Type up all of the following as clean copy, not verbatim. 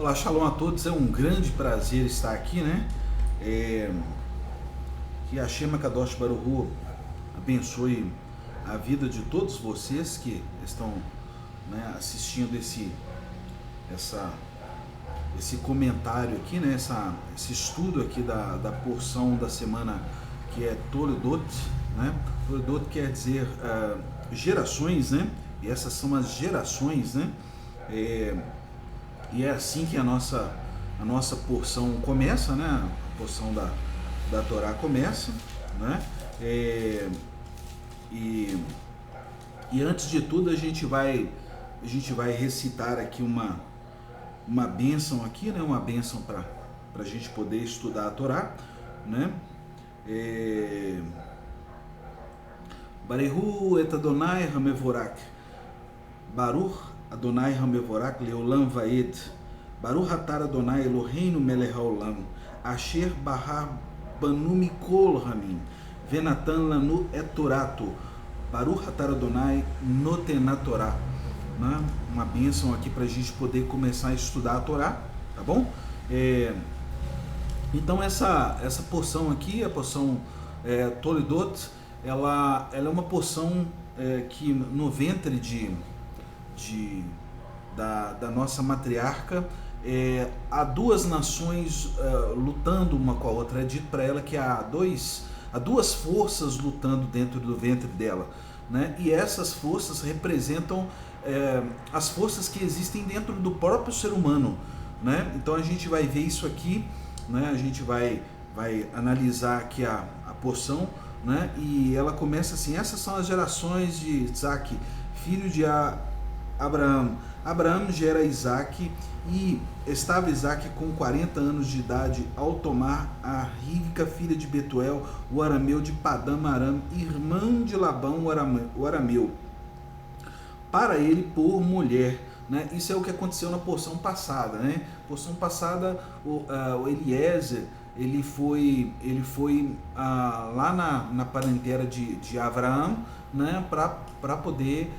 Olá, shalom a todos, é um grande prazer estar aqui, né? Que a Shema Kadosh Baruch Hu abençoe a vida de todos vocês que estão, né, assistindo esse comentário aqui, né? Esse estudo aqui da porção da semana que é Toledot, né? Toledot quer dizer gerações, né? E essas são as gerações, né? E é assim que a nossa porção começa, né? A porção da Torá começa, né? E antes de tudo a gente vai recitar aqui uma bênção aqui, né? Uma bênção para a gente poder estudar a Torá, né? Barehu et Adonai Hamevorak, Baruch Adonai Hamevorak Leolam Vaed, Baruch Atar Adonai Eloheinu Melech Haolam, Asher Bahar Banu Mikol Hamim, Venatan Lanu et Torato, Baruch Atar Adonai Notenat Torá. Né? Uma bênção aqui para a gente poder começar a estudar a Torá, tá bom? Então essa porção aqui, a porção Toledot, ela é uma porção que no ventre da nossa matriarca há duas nações lutando uma com a outra. É dito para ela que há duas forças lutando dentro do ventre dela, né? E essas forças representam as forças que existem dentro do próprio ser humano, né? Então a gente vai ver isso aqui, né? A gente vai analisar aqui a porção, né? E ela começa assim: essas são as gerações de Isaac, filho de Abraão. Abraão gera Isaac, e estava Isaac com 40 anos de idade ao tomar a Rivca, filha de Betuel, o arameu de Padam Aram, irmã de Labão, o arameu, para ele por mulher, né? Isso é o que aconteceu na porção passada, né? Porção passada, o Eliezer, ele foi lá na parentela de Abraão, né? Para poder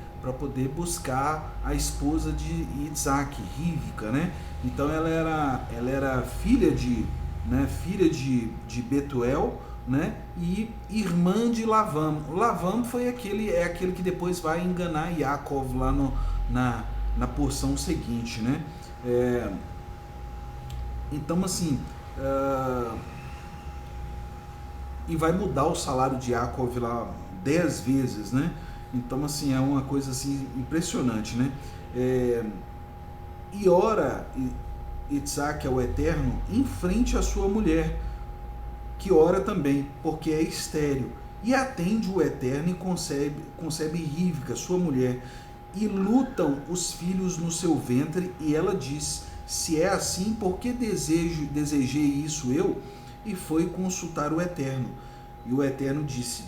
buscar a esposa de Isaac, Rivca, né? Então ela era filha de Betuel, né? E irmã de Lavão. Lavão foi aquele que depois vai enganar Yaakov lá na porção seguinte, né? Então assim, e vai mudar o salário de Yaakov lá 10 vezes, né? Então assim, é uma coisa assim impressionante, né? E ora Isaac ao Eterno em frente à sua mulher, que ora também, porque é estéril, e atende o Eterno e concebe Rivca, sua mulher, e lutam os filhos no seu ventre, e ela diz: se é assim, por que desejei isso eu? E foi consultar o Eterno. E o Eterno disse: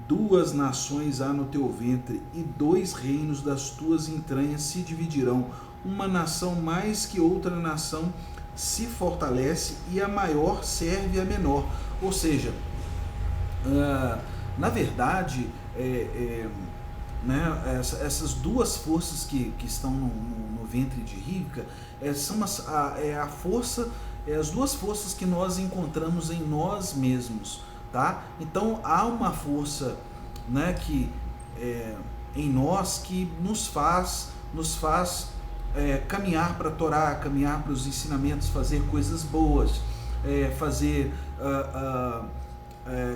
2 nações há no teu ventre, e 2 reinos das tuas entranhas se dividirão. Uma nação mais que outra nação se fortalece, e a maior serve a menor. Ou seja, na verdade, né, essas duas forças que estão no ventre de Rivca são a força, as duas forças que nós encontramos em nós mesmos, tá? Então há uma força, né, que em nós que nos faz caminhar para a Torá, caminhar para os ensinamentos, fazer coisas boas, fazer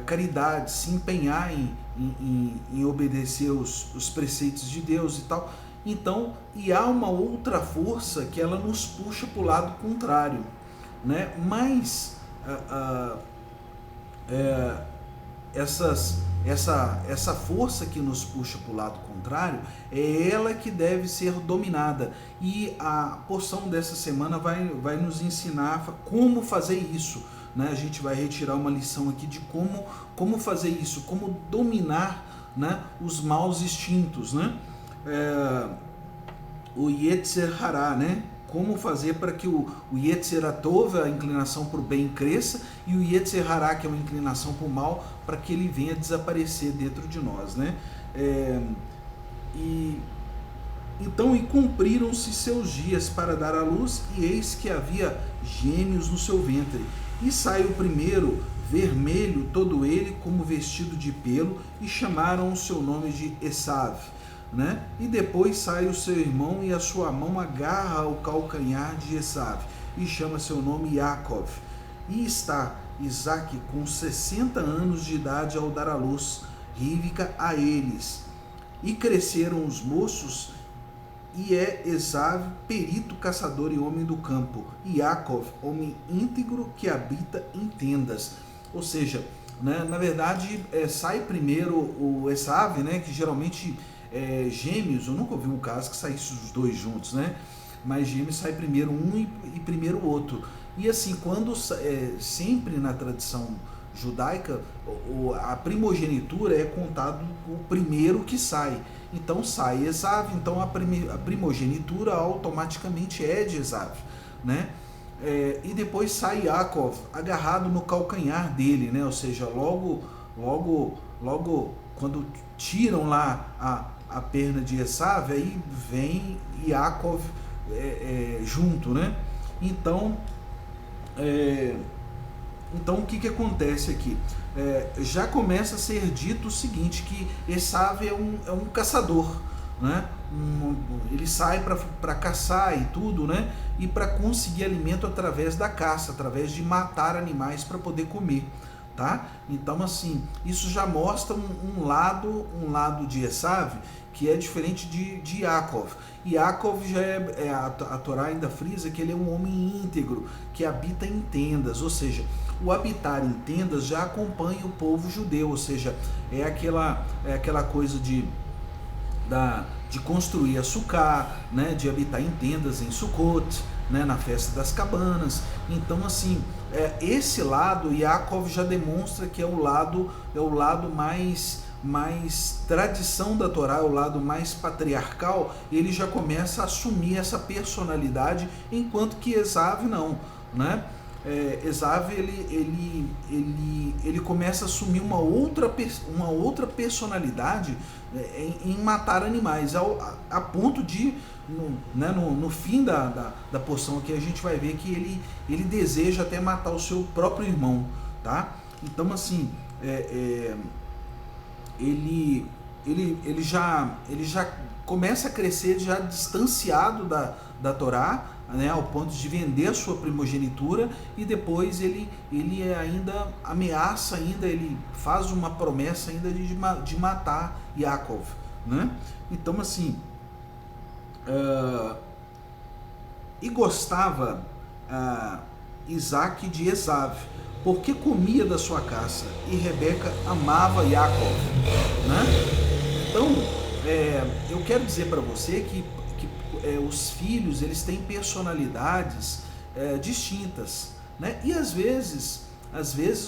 caridade, se empenhar em obedecer os preceitos de Deus e tal. Então, e há uma outra força que ela nos puxa para o lado contrário, né? Mas essa força que nos puxa para o lado contrário é ela que deve ser dominada, e a porção dessa semana vai nos ensinar como fazer isso, né? A gente vai retirar uma lição aqui de como fazer isso, como dominar, né, os maus instintos, né? O Yetzer Hará, né? Como fazer para que o Yetzer Atov, a inclinação para o bem, cresça, e o Yetzer Hará, que é uma inclinação para o mal, para que ele venha desaparecer dentro de nós, né? E Então, e cumpriram-se seus dias para dar à luz, e eis que havia gêmeos no seu ventre. E saiu o primeiro, vermelho todo ele, como vestido de pelo, e chamaram o seu nome de Esav. Né? E depois sai o seu irmão, e a sua mão agarra o calcanhar de Esav, e chama seu nome Yaakov. E está Isaque com 60 anos de idade ao dar à luz Rívca a eles. E cresceram os moços, e é Esav perito caçador e homem do campo, e Yaakov homem íntegro que habita em tendas. Ou seja, né, na verdade sai primeiro o Esav, né, que geralmente gêmeos, eu nunca ouvi um caso que saísse os dois juntos, né? Mas gêmeos sai primeiro um e primeiro o outro. E assim, quando sempre na tradição judaica, a primogenitura é contado o primeiro que sai. Então sai Esav, então a primogenitura automaticamente é de Esav, né? E depois sai Yaakov, agarrado no calcanhar dele, né? Ou seja, logo quando tiram lá a perna de Esav, aí vem Yaakov junto, né? Então o que acontece aqui? Já começa a ser dito o seguinte, que Esav é um caçador, né? Ele sai para caçar e tudo, né? E para conseguir alimento através da caça, através de matar animais para poder comer. Tá? Então, assim, isso já mostra um lado de Esav que é diferente de Yaakov. E Yaakov já a Torá ainda frisa que ele é um homem íntegro, que habita em tendas, ou seja, o habitar em tendas já acompanha o povo judeu, ou seja, é aquela coisa de construir a Sukkah, né, de habitar em tendas em Sukkot, né, na festa das cabanas. Então, assim, esse lado Yaakov já demonstra que é o lado mais tradição da Torá, é o lado mais patriarcal. Ele já começa a assumir essa personalidade, enquanto que Esav não, né? Esav ele começa a assumir uma outra personalidade em matar animais, a ponto de no fim da porção aqui a gente vai ver que ele deseja até matar o seu próprio irmão, tá? Então, assim, ele já começa a crescer já distanciado da Torá, né, ao ponto de vender a sua primogenitura, e depois ele ainda ameaça, ele faz uma promessa ainda de matar Yaakov, né? Então, assim, e gostava Isaque de Esav, porque comia da sua caça, e Rebeca amava Yaakov, né? Então, eu quero dizer para você que os filhos, eles têm personalidades distintas, né? E às vezes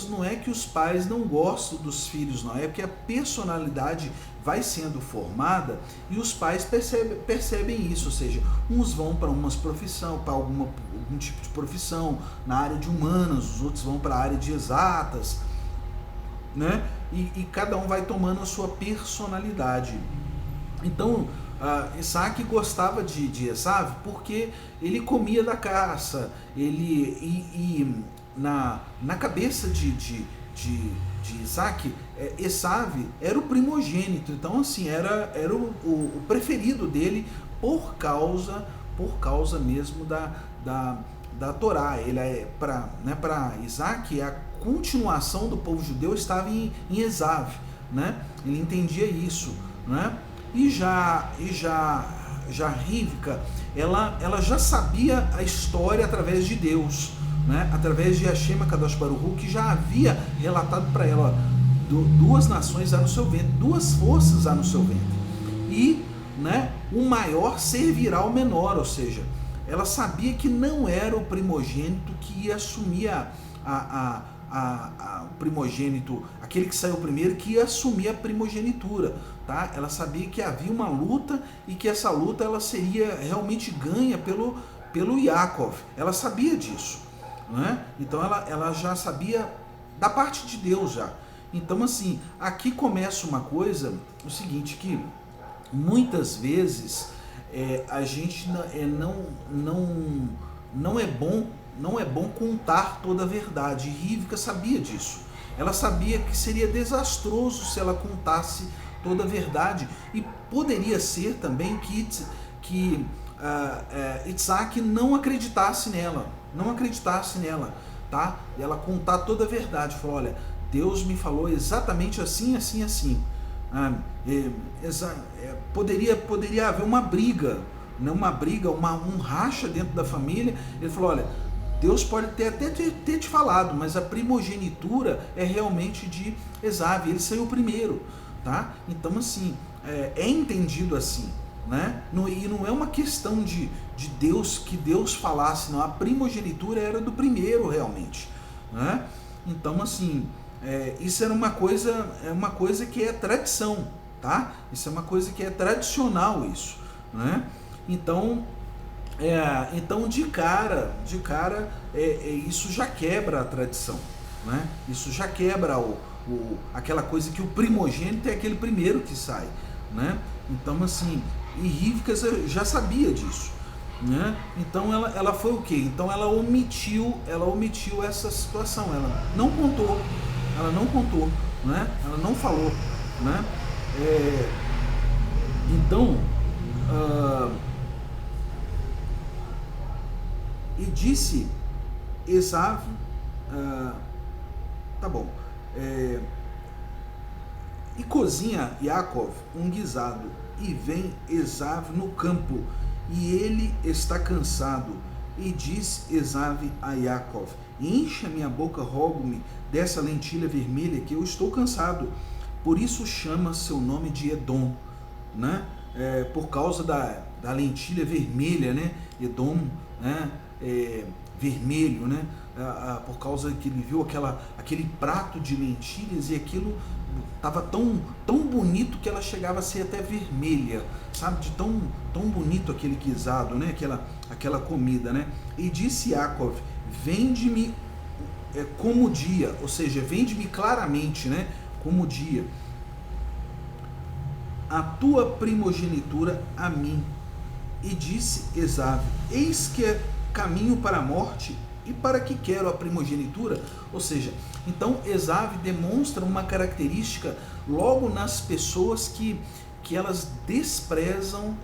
não é que os pais não gostam dos filhos, não, é porque a personalidade vai sendo formada e os pais percebem isso, ou seja, uns vão para algum tipo de profissão na área de humanas, os outros vão para a área de exatas, né? E cada um vai tomando a sua personalidade. Então, Isaac gostava de Esav porque ele comia da caça, na cabeça de Isaac, Esav era o primogênito, então, assim, era o preferido dele por causa mesmo da Torá. Ele para Isaac, a continuação do povo judeu estava em Esav, né? Ele entendia isso, né? E já Rivka, ela já sabia a história através de Deus, né? Através de Hashem Kadosh Baruch Hu, que já havia relatado para ela, duas nações há no seu ventre, duas forças há no seu ventre, e, né, o maior servirá ao menor, ou seja, ela sabia que não era o primogênito que ia assumir o primogênito, aquele que saiu primeiro, que ia assumir a primogenitura, tá? Ela sabia que havia uma luta e que essa luta ela seria realmente ganha pelo Yaakov. Ela sabia disso, né? Então ela já sabia da parte de Deus já. Então, assim, aqui começa uma coisa, o seguinte, que muitas vezes a gente não é bom contar toda a verdade. E Rivka sabia disso. Ela sabia que seria desastroso se ela contasse toda a verdade. E poderia ser também que Isaac não acreditasse nela. Tá? E ela contar toda a verdade. Falou, olha, Deus me falou exatamente assim, assim, assim. Poderia haver uma briga, né? Um racha dentro da família. Ele falou, olha, Deus pode até ter te falado, mas a primogenitura é realmente de Esav, ele saiu primeiro, tá? Então, assim, é entendido assim, né? E não é uma questão de Deus, que Deus falasse, não, a primogenitura era do primeiro realmente, né? Então, assim, isso era uma coisa que é tradição, tá? Isso é uma coisa que é tradicional, isso, né? Então de cara, isso já quebra a tradição, né? Isso já quebra aquela coisa que o primogênito é aquele primeiro que sai, né? Então, assim, e Rivka já sabia disso, né? Então ela foi o quê? Então ela omitiu essa situação, ela não contou, né? Ela não falou, né? Então, e disse Esav, tá bom, e cozinha Yaakov um guisado, e vem Esav no campo, e ele está cansado, e diz Esav a Yaakov, encha minha boca, rogo-me, dessa lentilha vermelha, que eu estou cansado. Por isso chama seu nome de Edom, né? Por causa da lentilha vermelha, né? Edom, né? Vermelho, né? Por causa que ele viu aquele prato de lentilhas e aquilo estava tão bonito que ela chegava a ser até vermelha, sabe? De tão bonito aquele guisado, né? Aquela comida, né? E disse Yaakov, vende-me como dia, ou seja, vende-me claramente, né? Como dia, a tua primogenitura a mim. E disse Esav, eis que é caminho para a morte, e para que quero a primogenitura? Ou seja, então Esav demonstra uma característica logo nas pessoas que elas desprezam,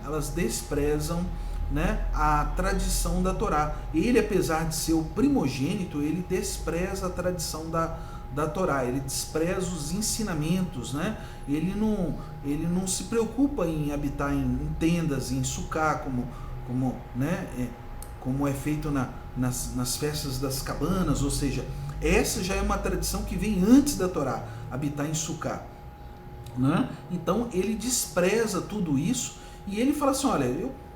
né, a tradição da Torá. Ele, apesar de ser o primogênito, ele despreza a tradição da Torá, ele despreza os ensinamentos, né? Ele não se preocupa em habitar em tendas, em sucá, como é feito nas festas das cabanas, ou seja, essa já é uma tradição que vem antes da Torá, habitar em sucá, né? Então ele despreza tudo isso e ele fala assim, olha,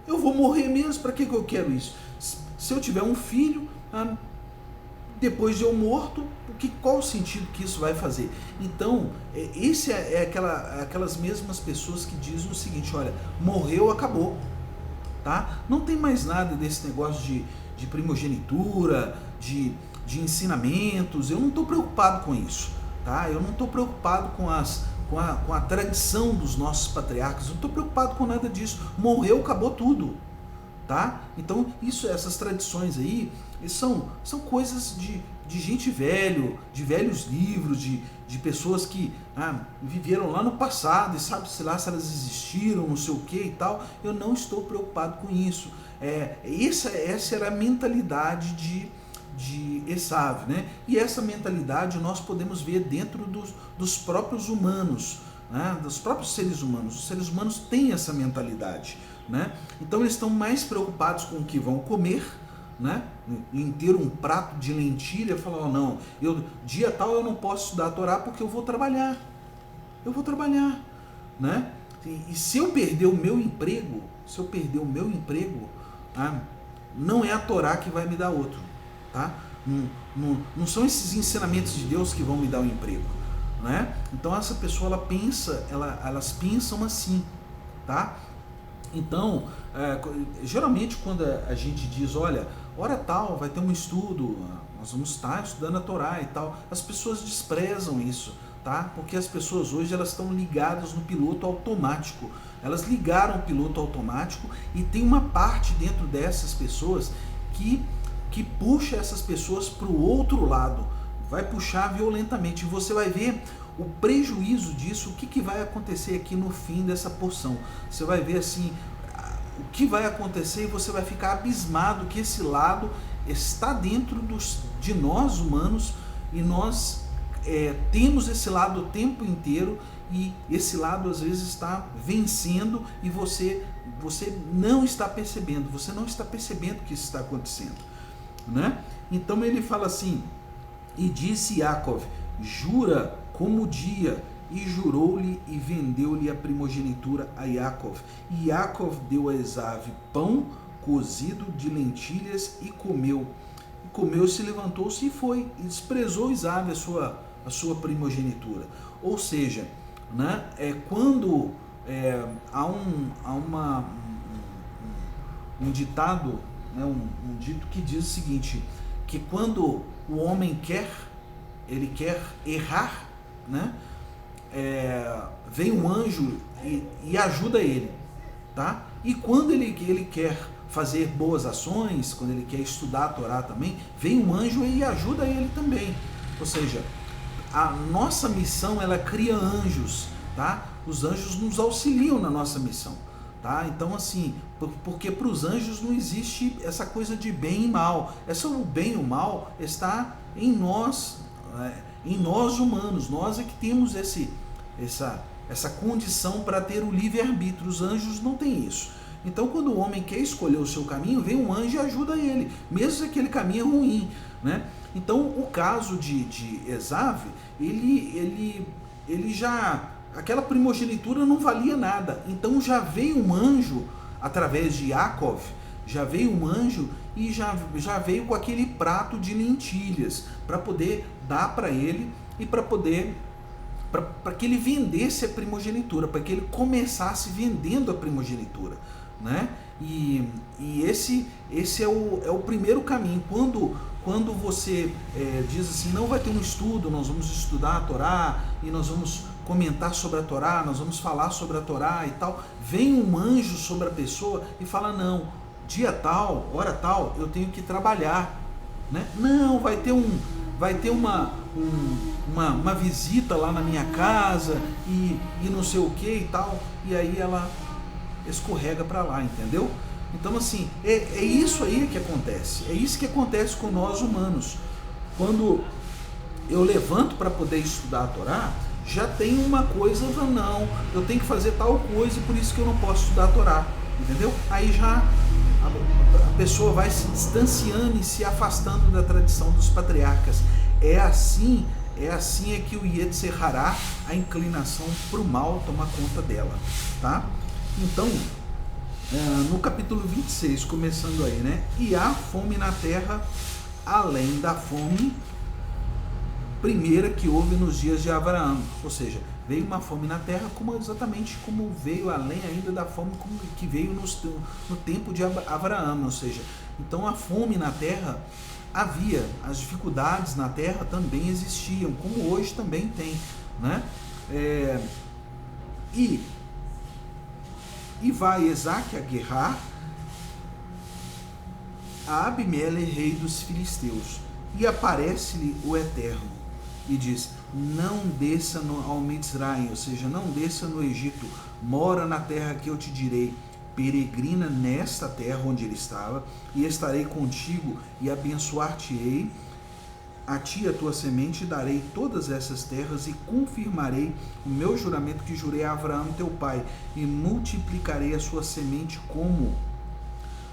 eu vou morrer mesmo, para que eu quero isso? Se eu tiver um filho, depois de eu morto, qual o sentido que isso vai fazer? Então, esse aquelas mesmas pessoas que dizem o seguinte, olha, morreu, acabou, tá? Não tem mais nada desse negócio de primogenitura, de ensinamentos, eu não estou preocupado com isso, tá? Eu não estou preocupado com a tradição dos nossos patriarcas, não estou preocupado com nada disso, morreu, acabou tudo, tá? Então, essas tradições aí, são coisas de gente de velhos livros, de pessoas que viveram lá no passado e sabe-se lá se elas existiram, não sei o que e tal. Eu não estou preocupado com isso. Essa era a mentalidade de Esav, né? E essa mentalidade nós podemos ver dentro dos próprios humanos, né? Dos próprios seres humanos. Os seres humanos têm essa mentalidade, né? Então eles estão mais preocupados com o que vão comer, né? Em ter um prato de lentilha, falar, não, dia tal eu não posso estudar a Torá porque eu vou trabalhar, né? E se eu perder o meu emprego, não é a Torá que vai me dar outro, tá? Não são esses ensinamentos de Deus que vão me dar o emprego, né? Então essa pessoa elas pensam assim, tá? Então, geralmente quando a gente diz, olha, hora tal, vai ter um estudo, nós vamos estar estudando a Torá e tal, as pessoas desprezam isso, tá? Porque as pessoas hoje elas estão ligadas no piloto automático. Elas ligaram o piloto automático e tem uma parte dentro dessas pessoas que puxa essas pessoas para o outro lado, vai puxar violentamente. E você vai ver o prejuízo disso, o que vai acontecer aqui no fim dessa porção. Você vai ver assim, o que vai acontecer e você vai ficar abismado que esse lado está dentro de nós humanos e nós temos esse lado o tempo inteiro e esse lado às vezes está vencendo e você não está percebendo, que isso está acontecendo, né? Então ele fala assim, e disse Yaakov, jura como o dia, e jurou-lhe e vendeu-lhe a primogenitura a Yaakov. E Yaakov deu a Esav pão cozido de lentilhas e comeu. E comeu, se levantou-se e foi, e desprezou Esav a sua primogenitura. Ou seja, né, quando há um ditado, né, um dito que diz o seguinte, que quando o homem ele quer errar, né, vem um anjo e ajuda ele, tá? E quando ele quer fazer boas ações, quando ele quer estudar a Torá também, vem um anjo e ajuda ele também. Ou seja, a nossa missão, ela cria anjos, tá? Os anjos nos auxiliam na nossa missão, tá? Então assim, porque para os anjos não existe essa coisa de bem e mal. O bem e o mal está em nós, humanos. Nós é que temos essa condição para ter o livre-arbítrio. Os anjos não têm isso. Então quando o homem quer escolher o seu caminho, vem um anjo e ajuda ele, mesmo se aquele caminho é ruim, né? Então o caso de Esav, ele já, aquela primogenitura não valia nada, então já veio um anjo através de Yaakov, já veio um anjo e já veio com aquele prato de lentilhas para poder dar para ele e para que ele vendesse a primogenitura, para que ele começasse vendendo a primogenitura, né? E esse é o primeiro caminho. Quando você diz assim, não vai ter um estudo, nós vamos estudar a Torá e nós vamos comentar sobre a Torá, nós vamos falar sobre a Torá e tal, vem um anjo sobre a pessoa e fala, não, dia tal, hora tal, eu tenho que trabalhar, né? Não, vai ter uma visita lá na minha casa e não sei o que e tal, e aí ela escorrega para lá, entendeu? Então assim, é isso aí que acontece, é isso que acontece com nós humanos. Quando eu levanto para poder estudar a Torá, já tem uma coisa, não, eu tenho que fazer tal coisa e por isso que eu não posso estudar a Torá, entendeu? Aí já a pessoa vai se distanciando e se afastando da tradição dos patriarcas. É assim que o Yetzer Hará, a inclinação para o mal, toma conta dela, tá? Então, no capítulo 26, começando aí, né? E há fome na terra, além da fome primeira que houve nos dias de Abraão. Ou seja, veio uma fome na terra exatamente como veio, além ainda da fome que veio no tempo de Abraão. Ou seja, então a fome na terra havia, as dificuldades na terra também existiam, como hoje também tem, né? E vai Esaque a guerrar a Abimele, rei dos filisteus, e aparece-lhe o Eterno e diz, não desça ao Mitzraim, ou seja, não desça no Egito, mora na terra que eu te direi, peregrina nesta terra onde ele estava, e estarei contigo e abençoar-te-ei, a ti e a tua semente darei todas essas terras e confirmarei o meu juramento que jurei a Abraão teu pai, e multiplicarei a sua semente como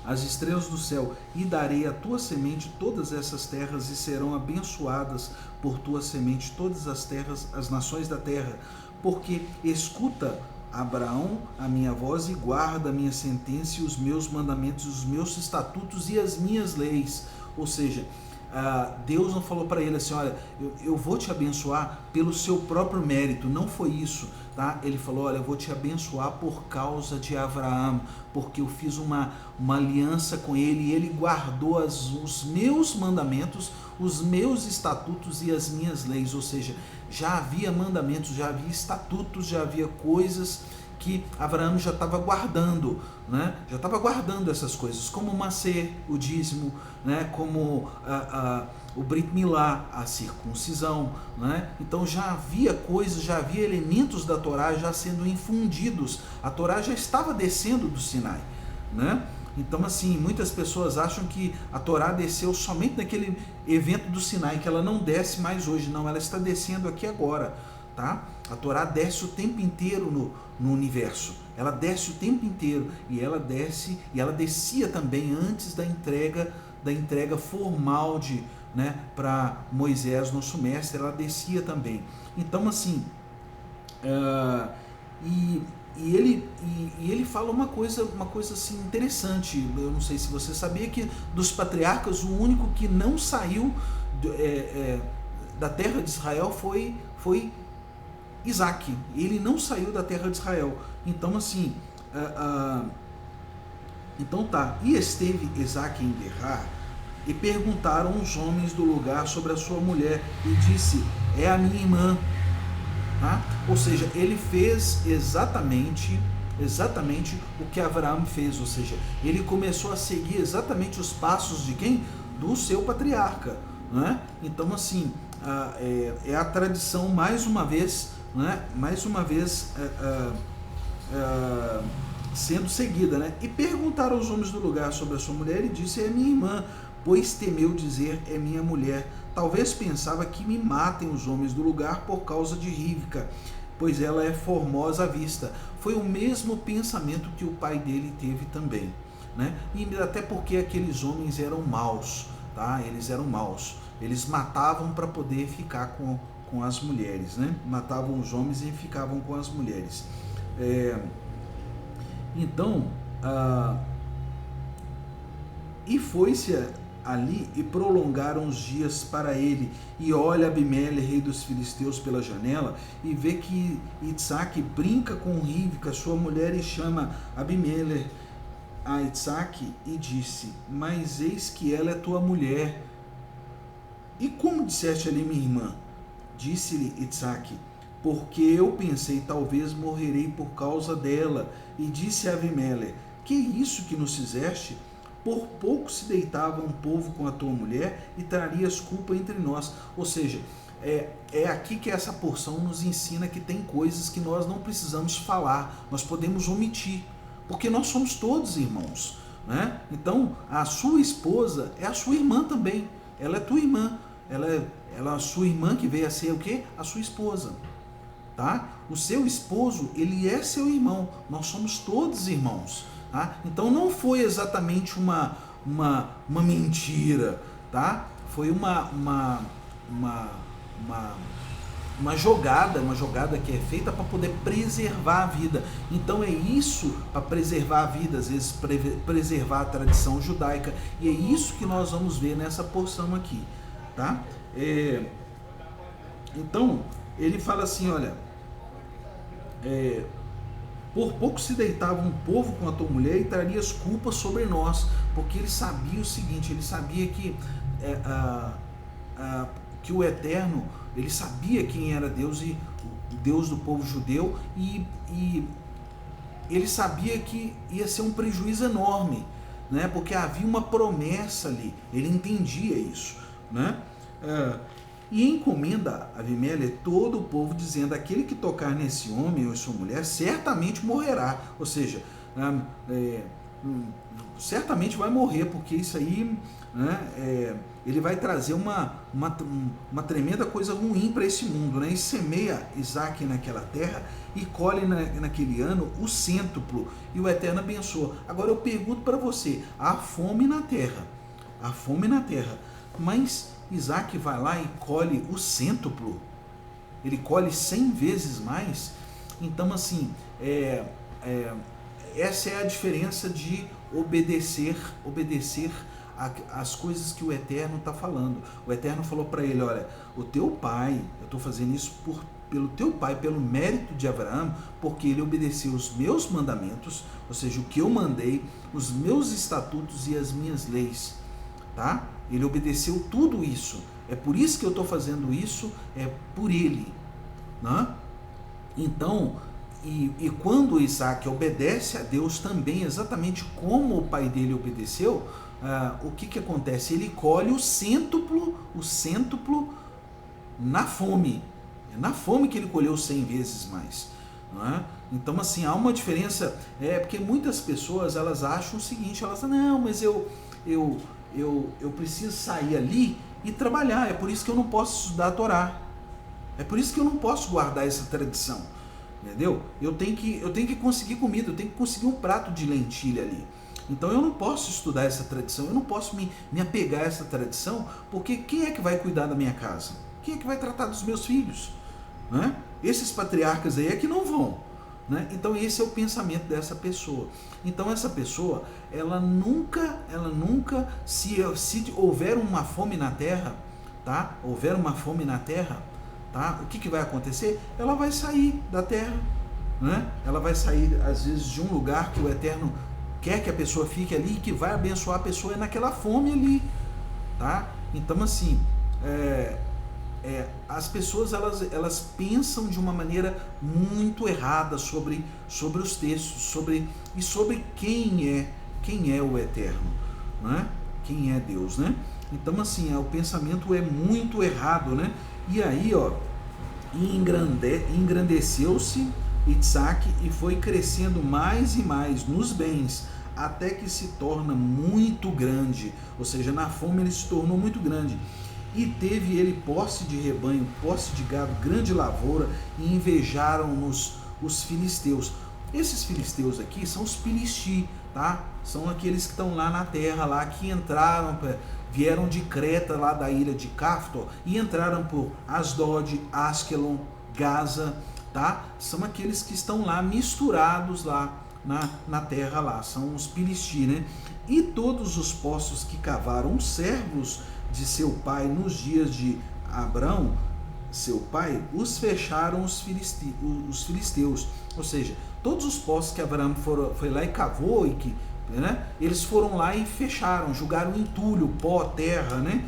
as estrelas do céu, e darei à tua semente todas essas terras, e serão abençoadas por tua semente todas as terras, as nações da terra, porque escuta, Abraão, a minha voz, e guarda a minha sentença e os meus mandamentos, os meus estatutos e as minhas leis. Ou seja, Deus não falou para ele assim, olha, eu vou te abençoar pelo seu próprio mérito, não foi isso, tá? Ele falou, olha, eu vou te abençoar por causa de Abraão, porque eu fiz uma aliança com ele e ele guardou os meus mandamentos, os meus estatutos e as minhas leis. Ou seja, já havia mandamentos, já havia estatutos, já havia coisas que Abraão já estava guardando, né? Já estava guardando essas coisas, como o macer, o dízimo, né? Como o Brit Milá, a circuncisão, né? Então já havia coisas, já havia elementos da Torá já sendo infundidos, a Torá já estava descendo do Sinai, né? Então, assim, muitas pessoas acham que a Torá desceu somente naquele evento do Sinai, que ela não desce mais hoje. Não, ela está descendo aqui agora, tá? A Torá desce o tempo inteiro no universo. Ela desce o tempo inteiro e ela desce, e ela descia também antes da entrega formal né, para Moisés, nosso mestre. Ela descia também. Então, assim, e ele fala uma coisa assim interessante. Eu não sei se você sabia que dos patriarcas o único que não saiu da terra de Israel foi Isaac. Ele não saiu da terra de Israel. Então, assim, então tá. E esteve Isaac em Guerrar, e perguntaram os homens do lugar sobre a sua mulher, e disse: é a minha irmã. Tá? Ou seja, ele fez exatamente o que Abraão fez, ou seja, ele começou a seguir exatamente os passos de quem? Do seu patriarca, né? Então, assim, é a tradição mais uma vez, né? Sendo seguida, né? E perguntaram aos homens do lugar sobre a sua mulher, e disse: é minha irmã, pois temeu dizer: é minha mulher. Talvez pensava que me matem os homens do lugar por causa de Rivca, pois ela é formosa à vista. Foi o mesmo pensamento que o pai dele teve também, né? E até porque aqueles homens eram maus, tá? Eles eram maus. Eles matavam para poder ficar com as mulheres, né? Matavam os homens e ficavam com as mulheres. Então, e foi-se ali e prolongaram os dias para ele, e olha Abimele, rei dos filisteus, pela janela, e vê que Itsaque brinca com Rivca, sua mulher, e chama Abimele a Itsaque e disse: mas eis que ela é tua mulher. E como disseste ali, minha irmã? Disse-lhe Itsaque: porque eu pensei, talvez morrerei por causa dela. E disse a Abimele: que isso que nos fizeste? Por pouco se deitava um povo com a tua mulher, e trarias culpa entre nós. Ou seja, é aqui que essa porção nos ensina que tem coisas que nós não precisamos falar, nós podemos omitir, porque nós somos todos irmãos, né? Então, a sua esposa é a sua irmã também, ela é tua irmã, ela é a sua irmã que veio a ser o quê? A sua esposa, tá? O seu esposo, ele é seu irmão, nós somos todos irmãos. Tá? Então não foi exatamente uma mentira, tá? Foi uma jogada que é feita para poder preservar a vida. Então é isso, para preservar a vida, às vezes preservar a tradição judaica, e é isso que nós vamos ver nessa porção aqui, tá? Então ele fala assim, olha, por pouco se deitava um povo com a tua mulher, e trarias culpa sobre nós, porque ele sabia o seguinte, ele sabia que o Eterno, ele sabia quem era Deus, e o Deus do povo judeu, e ele sabia que ia ser um prejuízo enorme, né? Porque havia uma promessa ali, ele entendia isso, né? E encomenda a Abimele todo o povo, dizendo: aquele que tocar nesse homem ou sua mulher certamente morrerá. Ou seja, certamente vai morrer, porque isso aí, né, ele vai trazer uma tremenda coisa ruim para esse mundo, né? E semeia Isaac naquela terra, e colhe naquele ano o cêntuplo, e o Eterno abençoa. Agora eu pergunto para você: há fome na terra, mas Isaac vai lá e colhe o cêntuplo, ele colhe 100 vezes mais. Então, assim, essa é a diferença de obedecer as coisas que o Eterno está falando. O Eterno falou para ele: olha, o teu pai, eu estou fazendo isso pelo teu pai, pelo mérito de Abraão, porque ele obedeceu os meus mandamentos, ou seja, o que eu mandei, os meus estatutos e as minhas leis, tá? Ele obedeceu tudo isso. É por isso que eu estou fazendo isso, é por ele, né? Então, e quando Isaac obedece a Deus também, exatamente como o pai dele obedeceu, o que acontece? Ele colhe o cêntuplo na fome. É na fome que ele colheu 100 vezes mais. Não é? Então, assim, há uma diferença, porque muitas pessoas, elas acham o seguinte, elas falam, não, mas eu preciso sair ali e trabalhar, é por isso que eu não posso estudar a Torá, é por isso que eu não posso guardar essa tradição, entendeu? Eu tenho que conseguir comida, eu tenho que conseguir um prato de lentilha ali. Então eu não posso estudar essa tradição, eu não posso me apegar a essa tradição, porque quem é que vai cuidar da minha casa? Quem é que vai tratar dos meus filhos? Né? Esses patriarcas aí é que não vão. Né? Então esse é o pensamento dessa pessoa. Então essa pessoa, ela nunca, se houver uma fome na terra, tá? Houver uma fome na terra, tá? O que vai acontecer? Ela vai sair da terra, né? Ela vai sair às vezes de um lugar que o Eterno quer que a pessoa fique ali e que vai abençoar a pessoa naquela fome ali, tá? Então assim, as pessoas elas pensam de uma maneira muito errada sobre os textos, sobre quem é o Eterno, né? Quem é Deus, né? Então assim, o pensamento é muito errado, né? E aí, ó, engrandeceu-se Isaac e foi crescendo mais e mais nos bens, até que se torna muito grande, ou seja, na fome ele se tornou muito grande. E teve ele posse de rebanho, posse de gado, grande lavoura, e invejaram-nos os filisteus. Esses filisteus aqui são os filisti, tá? São aqueles que estão lá na terra, lá que entraram, vieram de Creta, lá da ilha de Caftor, e entraram por Asdod, Askelon, Gaza, tá? São aqueles que estão lá misturados lá na terra lá, são os filisti, né? E todos os poços que cavaram os servos de seu pai nos dias de Abrão, seu pai, os fecharam os filisteus. Ou seja, todos os poços que Abraão foi lá e cavou, e que, né, eles foram lá e fecharam, jogaram entulho, pó, terra, né?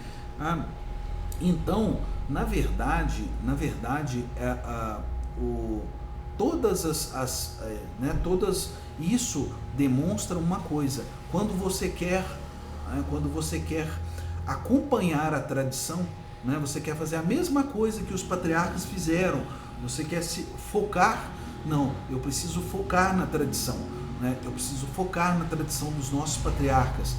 Então, na verdade, todas isso demonstra uma coisa: quando você quer acompanhar a tradição, né? Você quer fazer a mesma coisa que os patriarcas fizeram, você quer se focar, não, eu preciso focar na tradição, né? Eu preciso focar na tradição dos nossos patriarcas.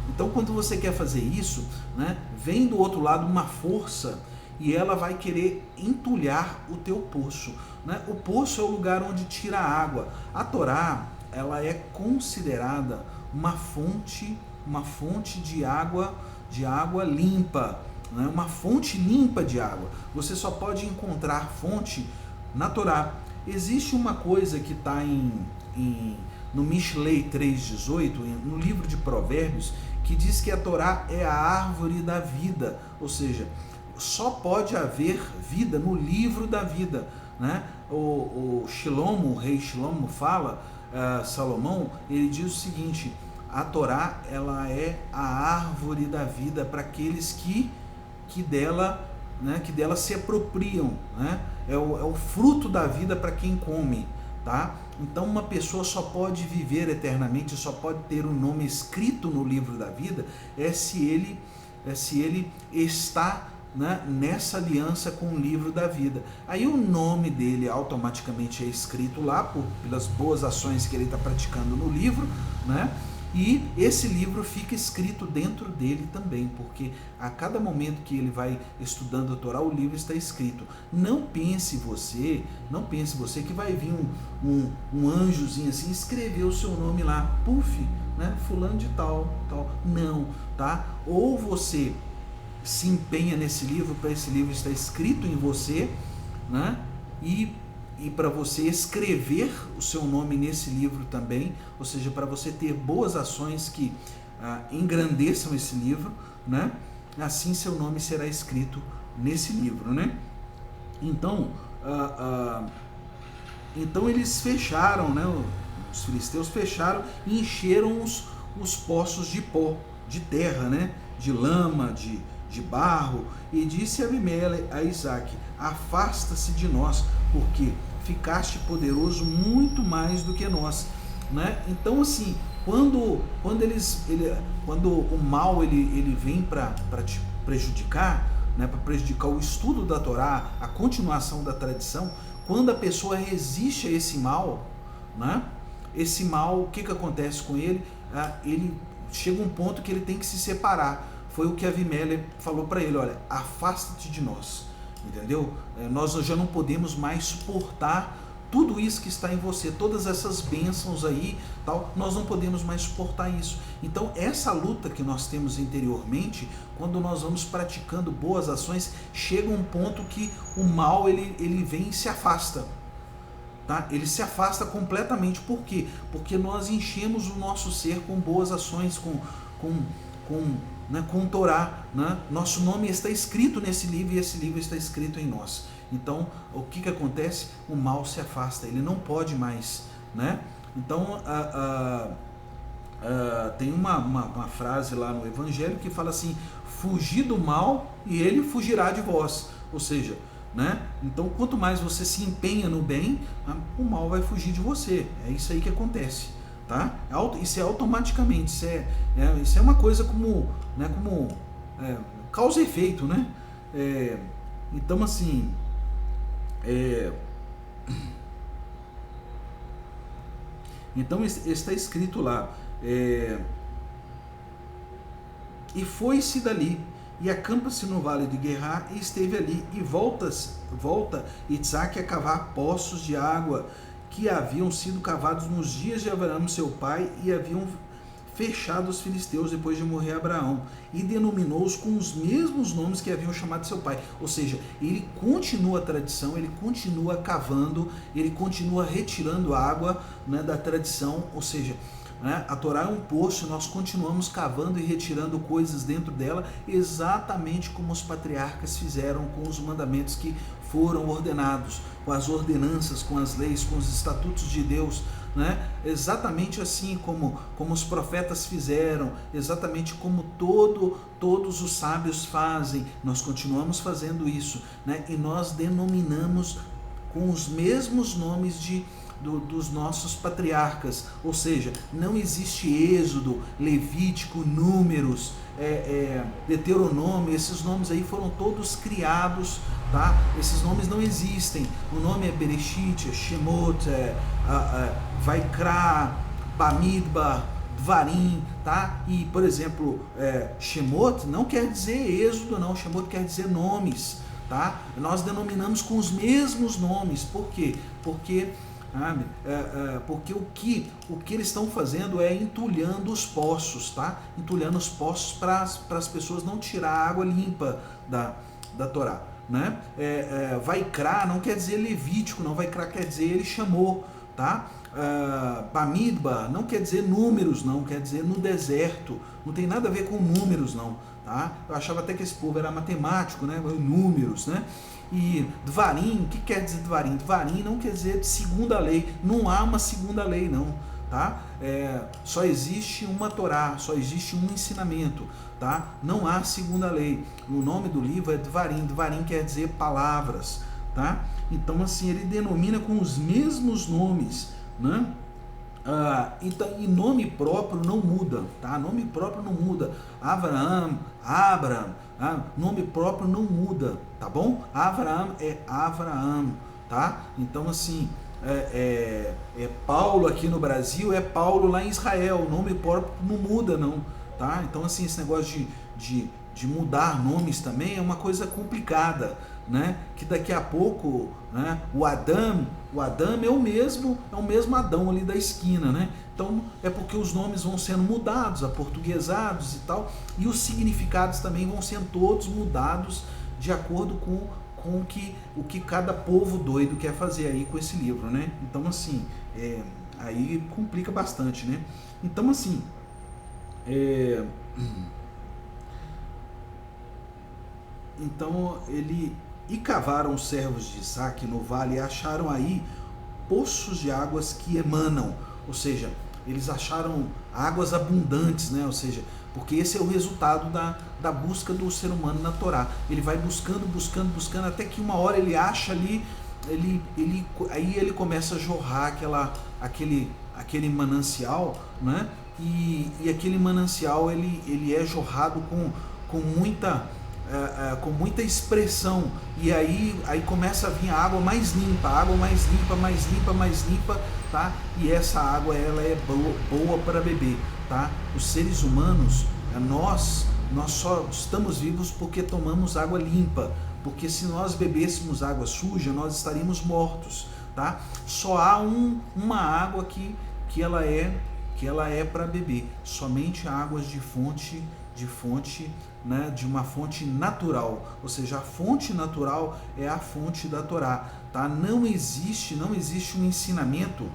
Então, quando você quer fazer isso, né, vem do outro lado uma força e ela vai querer entulhar o teu poço, né? O poço é o lugar onde tira a água. A Torá, ela é considerada uma fonte de água limpa, né? Uma fonte limpa de água. Você só pode encontrar fonte na Torá. Existe uma coisa que está no Mishlei 3,18, no livro de Provérbios, que diz que a Torá é a árvore da vida, ou seja, só pode haver vida no livro da vida, né? O rei Shilomo fala, Salomão, ele diz o seguinte: a Torá, ela é a árvore da vida para aqueles que dela se apropriam, né? É o fruto da vida para quem come, tá? Então uma pessoa só pode viver eternamente, só pode ter um nome escrito no livro da vida, se ele está, né, nessa aliança com o livro da vida. Aí o nome dele automaticamente é escrito lá pelas boas ações que ele está praticando no livro, né? E esse livro fica escrito dentro dele também, porque a cada momento que ele vai estudando a Torá, o livro está escrito. Não pense você que vai vir um anjozinho assim, escrever o seu nome lá, puf, né, fulano de tal. Não, tá? Ou você se empenha nesse livro, para esse livro estar escrito em você, né? E para você escrever o seu nome nesse livro também, ou seja, para você ter boas ações que engrandeçam esse livro, né? Assim seu nome será escrito nesse livro, né? Então, eles fecharam, né? Os filisteus fecharam e encheram os poços de pó, de terra, né? De lama, de barro, e disse Abimeleque a Isaac: afasta-se de nós, porque ficaste poderoso muito mais do que nós, né? Então assim, quando o mal ele vem para te prejudicar, né, para prejudicar o estudo da Torá, a continuação da tradição, quando a pessoa resiste a esse mal, né, esse mal, o que acontece com ele? Ele chega um ponto que ele tem que se separar. Foi o que Avimelech falou para ele: olha, afasta-te de nós, entendeu? Nós já não podemos mais suportar tudo isso que está em você, todas essas bênçãos aí, tal, nós não podemos mais suportar isso. Então essa luta que nós temos interiormente, quando nós vamos praticando boas ações, chega um ponto que o mal ele vem e se afasta, tá? Ele se afasta completamente. Por quê? Porque nós enchemos o nosso ser com boas ações, com Torá, né? Nosso nome está escrito nesse livro e esse livro está escrito em nós. Então, o que acontece? O mal se afasta, ele não pode mais, né? Então, tem uma frase lá no Evangelho que fala assim: fugir do mal e ele fugirá de vós. Ou seja, né? Então, quanto mais você se empenha no bem, o mal vai fugir de você. É isso aí que acontece, tá? Isso é automaticamente, isso é uma coisa como causa e efeito, né? Então, assim, então está escrito lá, e foi-se dali e acampa-se no vale de Guerá e esteve ali, e volta Itzaque a cavar poços de água que haviam sido cavados nos dias de Abraão seu pai, e haviam fechado os filisteus depois de morrer Abraão, e denominou-os com os mesmos nomes que haviam chamado seu pai. Ou seja, ele continua a tradição, ele continua cavando, ele continua retirando água, né, da tradição. Ou seja, né, a Torá é um poço, nós continuamos cavando e retirando coisas dentro dela, exatamente como os patriarcas fizeram com os mandamentos que foram ordenados, com as ordenanças, com as leis, com os estatutos de Deus, né? Exatamente assim como os profetas fizeram, exatamente como todos os sábios fazem, nós continuamos fazendo isso, né? E nós denominamos com os mesmos nomes dos nossos patriarcas. Ou seja, não existe Êxodo, Levítico, Números, Deuteronômio. Esses nomes aí foram todos criados, tá? Esses nomes não existem. O nome é Bereshit, Shemot, Vaikra, Bamidbar, Dvarim, tá? E, por exemplo, Shemot não quer dizer Êxodo, não. Shemot quer dizer nomes, tá? Nós denominamos com os mesmos nomes. Por quê? Porque o que eles estão fazendo é entulhando os poços, tá? Entulhando os poços para as pessoas não tirar a água limpa da Torá, né? Vaikra não quer dizer Levítico, não. Vaikra quer dizer ele chamou, tá? Bamidbar não quer dizer números, não. Quer dizer no deserto. Não tem nada a ver com números, não, tá? Eu achava até que esse povo era matemático, né? Números, né? E Dvarim, o que quer dizer Dvarim? Dvarim não quer dizer segunda lei. Não há uma segunda lei, não, tá? Só existe uma Torá, só existe um ensinamento, tá? Não há segunda lei. O nome do livro é Dvarim. Dvarim quer dizer palavras, tá? Então, assim, ele denomina com os mesmos nomes, né? Então, e nome próprio não muda, tá? Nome próprio não muda. Abraham, nome próprio não muda, tá bom? Abraham é Abraham, tá? Então, assim, Paulo aqui no Brasil é Paulo lá em Israel. O nome próprio não muda, não, tá? Então, assim, esse negócio de mudar nomes também é uma coisa complicada, né? Que daqui a pouco, né, o Adão é o mesmo Adão ali da esquina, né? Então é porque os nomes vão sendo mudados, aportuguesados e tal, e os significados também vão sendo todos mudados de acordo com o que cada povo doido quer fazer aí com esse livro, né? Então, assim, aí complica bastante, né? Então, assim, e cavaram os servos de Isaque no vale e acharam aí poços de águas que emanam, ou seja, eles acharam águas abundantes, né? Ou seja, porque esse é o resultado da busca do ser humano na Torá. Ele vai buscando, até que uma hora ele acha ali aí ele começa a jorrar aquele manancial, né? E aquele manancial ele é jorrado com muita expressão, e aí começa a vir a água mais limpa, mais limpa, tá? E essa água ela é boa para beber, tá? Os seres humanos, nós só estamos vivos porque tomamos água limpa, porque se nós bebêssemos água suja, nós estaríamos mortos, tá? Só há uma água que ela é para beber, somente águas de fonte, né, de uma fonte natural, ou seja, a fonte natural é a fonte da Torá, tá? Não existe um ensinamento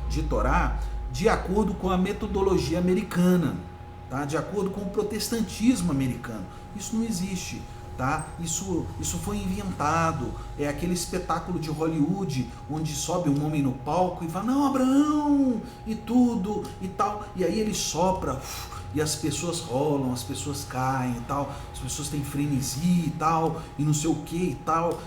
de Torá de acordo com a metodologia americana, tá? De acordo com o protestantismo americano. Isso não existe, tá? Isso foi inventado. É aquele espetáculo de Hollywood onde sobe um homem no palco e fala, não, Abraão, e tudo e tal, e aí ele sopra e as pessoas rolam, as pessoas caem e tal, as pessoas têm frenesi e tal, e não sei o que e tal.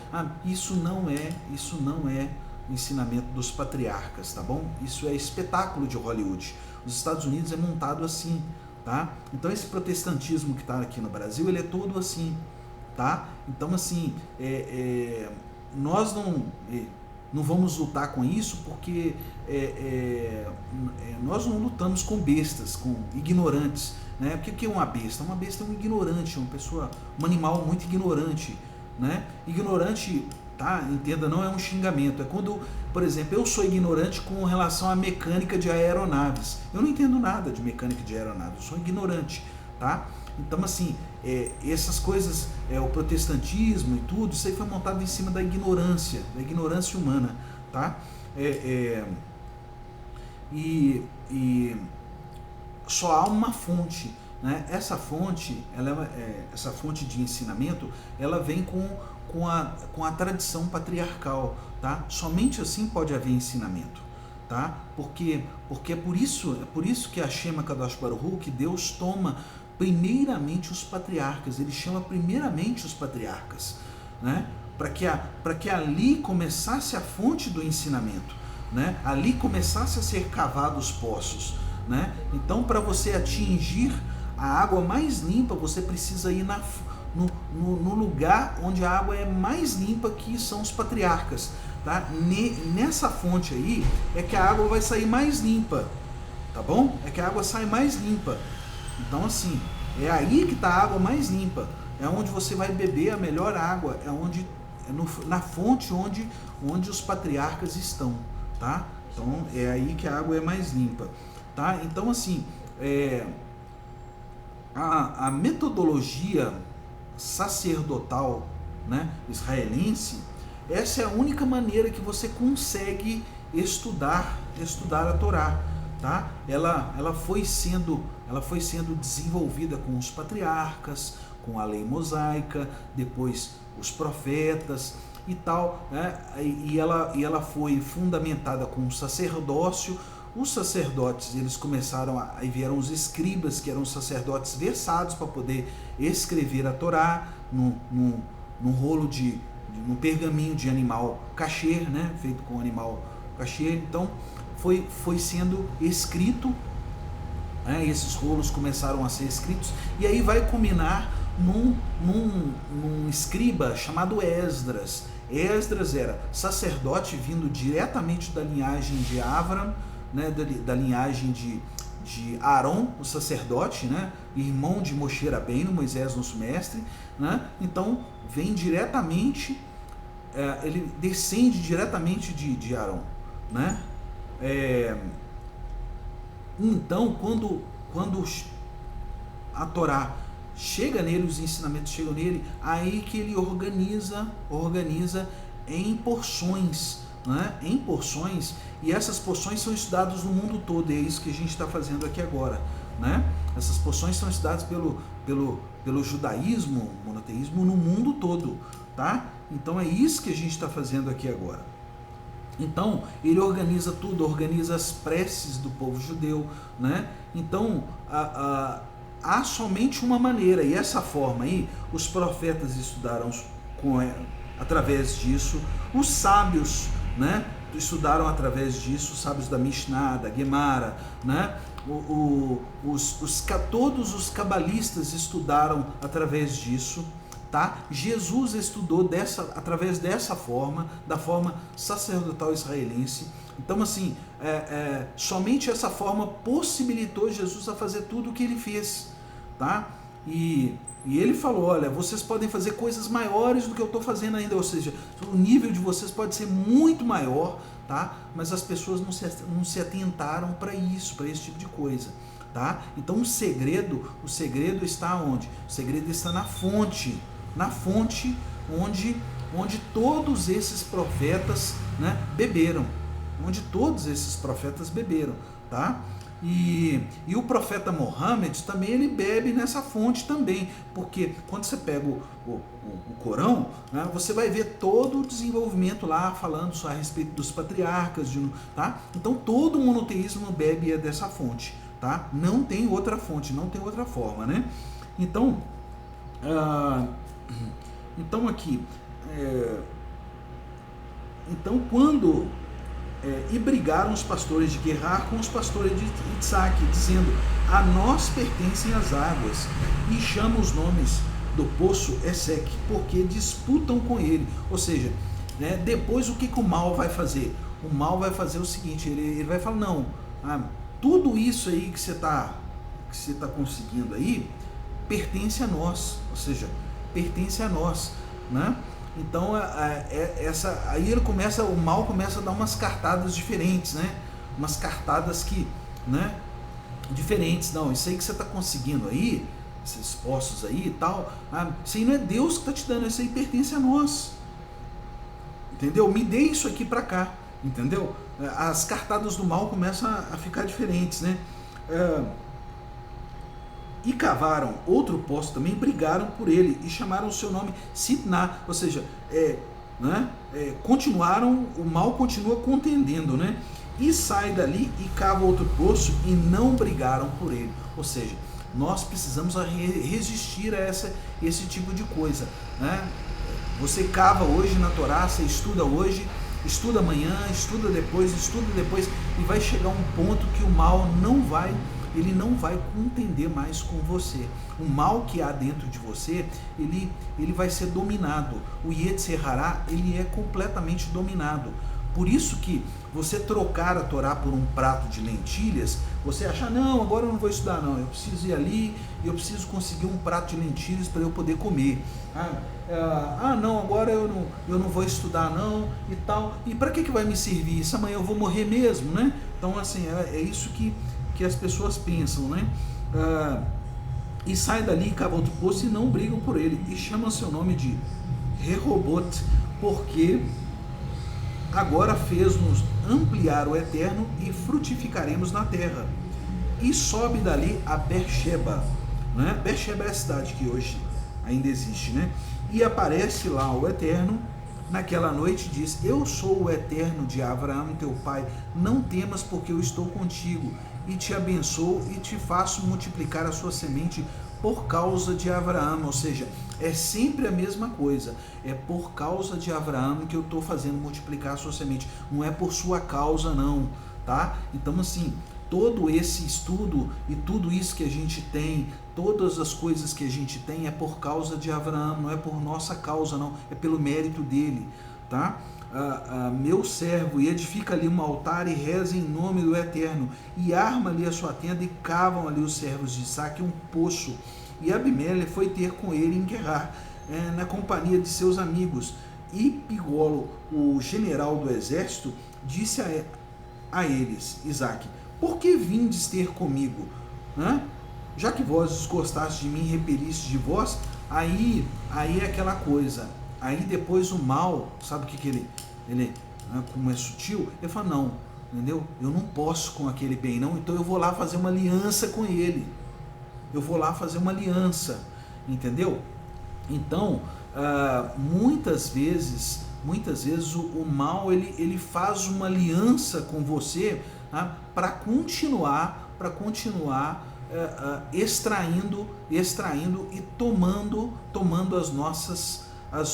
Isso não é ensinamento dos patriarcas, tá bom? Isso é espetáculo de Hollywood. Os Estados Unidos é montado assim, tá? Então esse protestantismo que está aqui no Brasil, ele é todo assim, tá? Então assim, nós não vamos lutar com isso porque nós não lutamos com bestas, com ignorantes, né? O que é uma besta? Uma besta é um ignorante, um animal muito ignorante, né? Ignorante, tá? Entenda, não é um xingamento. É quando, por exemplo, eu sou ignorante com relação à mecânica de aeronaves. Eu não entendo nada de mecânica de aeronaves, eu sou ignorante, tá? Então, assim, essas coisas, o protestantismo e tudo, isso aí foi montado em cima da ignorância humana, tá? E só há uma fonte, né? Essa fonte, essa fonte de ensinamento, ela vem com a tradição patriarcal, tá? Somente assim pode haver ensinamento, tá? Porque é por isso que a Shema Kadosh Baruch Hu, que Deus toma primeiramente os patriarcas, ele chama primeiramente os patriarcas, né? Para que ali começasse a fonte do ensinamento, né? Ali começasse a ser cavados poços, né? Então, para você atingir a água mais limpa, você precisa ir no lugar onde a água é mais limpa, que são os patriarcas, tá? Nessa fonte aí é que a água vai sair mais limpa, tá bom? É que a água sai mais limpa. Então, assim, é aí que está a água mais limpa, é onde você vai beber a melhor água, na fonte onde os patriarcas estão, tá? Então, é aí que a água é mais limpa, tá? Então, assim, a metodologia sacerdotal, né, israelense, essa é a única maneira que você consegue estudar a Torá, tá? Ela foi sendo desenvolvida com os patriarcas, com a lei mosaica, depois os profetas e tal, né? E ela foi fundamentada com o sacerdócio. Os sacerdotes, eles começaram, aí vieram os escribas, que eram sacerdotes versados para poder escrever a Torá num rolo num pergaminho de animal kasher, né? Feito com animal kasher. Então foi sendo escrito, né? Esses rolos começaram a ser escritos, e aí vai culminar num escriba chamado Esdras. Esdras era sacerdote vindo diretamente da linhagem de Avram, né, da linhagem de Aaron, o sacerdote, né, irmão de Moshe Rabbeinu, Moisés, nosso mestre, né? Então vem diretamente, ele descende diretamente de Aaron, né? Então, quando a Torá chega nele, os ensinamentos chegam nele, aí que ele organiza em porções, né? Em porções, e essas porções são estudadas no mundo todo, e é isso que a gente está fazendo aqui agora, né? Essas porções são estudadas pelo judaísmo, monoteísmo, no mundo todo, tá? Então é isso que a gente está fazendo aqui agora. Então ele organiza tudo, organiza as preces do povo judeu, né? Então há somente uma maneira, e essa forma aí os profetas estudaram através disso, os sábios, né, estudaram através disso, os sábios da Mishnah, da Gemara, né, todos os cabalistas estudaram através disso, tá? Jesus estudou através dessa forma, da forma sacerdotal israelense. Então, assim, somente essa forma possibilitou Jesus a fazer tudo o que ele fez, tá? E ele falou, olha, vocês podem fazer coisas maiores do que eu estou fazendo ainda, ou seja, o nível de vocês pode ser muito maior, tá? Mas as pessoas não se atentaram para isso, para esse tipo de coisa, tá? Então o segredo está onde? O segredo está na fonte onde todos esses profetas, né, beberam, tá? E o profeta Mohammed também, ele bebe nessa fonte também, porque quando você pega o Corão, né, você vai ver todo o desenvolvimento lá falando só a respeito dos patriarcas, tá? Então todo o monoteísmo bebe dessa fonte, tá? Não tem outra fonte, não tem outra forma, né? Então, aqui, então quando e brigaram os pastores de Gerar com os pastores de Itzaque, dizendo, a nós pertencem as águas, e chamam os nomes do poço Esek, porque disputam com ele. Ou seja, né, depois o que o mal vai fazer? O mal vai fazer o seguinte, ele vai falar, não, tudo isso aí que você está conseguindo aí, pertence a nós, ou seja, pertence a nós, né? Então aí o mal começa a dar umas cartadas diferentes, né? Umas cartadas que, né, diferentes. Não, isso aí que você está conseguindo aí, esses poços aí e tal, isso aí não é Deus que está te dando, isso aí pertence a nós, entendeu? Me dê isso aqui para cá, entendeu? As cartadas do mal começam a ficar diferentes, né? E cavaram outro poço também, brigaram por ele e chamaram o seu nome Sitná, ou seja, continuaram, o mal continua contendendo, né? E sai dali e cava outro poço e não brigaram por ele, ou seja, nós precisamos resistir a esse tipo de coisa, né? Você cava hoje na Torá, você estuda hoje, estuda amanhã, estuda depois, e vai chegar um ponto que o mal não vai contender mais com você. O mal que há dentro de você, ele vai ser dominado. O Yetzer Hará, ele é completamente dominado. Por isso que você trocar a Torá por um prato de lentilhas, você acha, não, agora eu não vou estudar não, eu preciso ir ali, eu preciso conseguir um prato de lentilhas para eu poder comer. Não, agora eu não vou estudar não, e tal. E para que vai me servir isso? Amanhã eu vou morrer mesmo, né? Então, assim, é isso que as pessoas pensam, né? E sai dali, cava outro poço e não brigam por ele, e chamam seu nome de Rehobot, porque agora fez-nos ampliar o eterno e frutificaremos na terra. E sobe dali a Beersheba, né? Beersheba é a cidade que hoje ainda existe, né? E aparece lá o eterno naquela noite e diz, eu sou o eterno de Abraão teu pai, não temas porque eu estou contigo, e te abençoo e te faço multiplicar a sua semente por causa de Abraão. Ou seja, é sempre a mesma coisa, é por causa de Abraão que eu estou fazendo multiplicar a sua semente, não é por sua causa não, tá? Então, assim, todo esse estudo e tudo isso que a gente tem, todas as coisas que a gente tem é por causa de Abraão, não é por nossa causa não, é pelo mérito dele, tá? Meu servo, e edifica ali um altar e reza em nome do Eterno, e arma ali a sua tenda, e cavam ali os servos de Isaque um poço, e Abimele foi ter com ele em Gerar, na companhia de seus amigos, e Pigolo, o general do exército, disse a eles, Isaque, por que vindes ter comigo? Já que vós desgostastes de mim, repeliste de vós, aí é aquela coisa. Aí depois o mal, sabe o que ele como é sutil, ele fala, não, entendeu? Eu não posso com aquele bem não, então eu vou lá fazer uma aliança com ele. Eu vou lá fazer uma aliança, entendeu? Então, muitas vezes o mal, ele faz uma aliança com você, para continuar extraindo e tomando as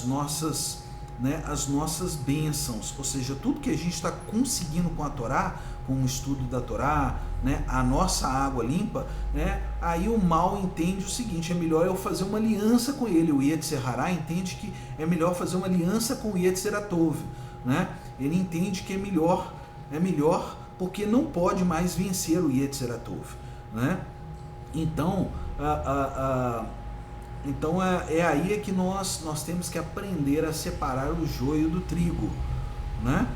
nossas né, as nossas bênçãos, ou seja, tudo que a gente está conseguindo com a Torá, com o estudo da Torá, né, a nossa água limpa, né, aí o mal entende o seguinte: é melhor eu fazer uma aliança com ele. O Yetzer Hará entende que é melhor fazer uma aliança com o Yetzer Atov, né? Ele entende que é melhor porque não pode mais vencer o Yetzer Atov, né? Então, é aí que nós temos que aprender a separar o joio do trigo, né?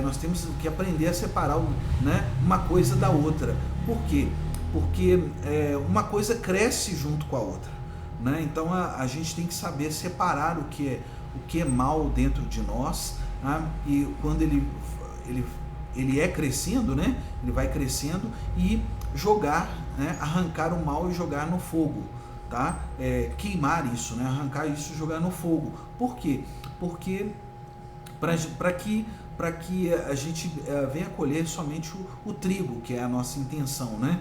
Nós temos que aprender a separar, né, uma coisa da outra. Por quê? Porque uma coisa cresce junto com a outra, né? Então a gente tem que saber separar o que é mal dentro de nós, né? E quando ele é crescendo, né? Ele vai crescendo e jogar, né? Arrancar o mal e jogar no fogo, tá? Queimar isso, né? Arrancar isso e jogar no fogo. Por quê? Porque para que a gente venha colher somente o trigo, que é a nossa intenção, né?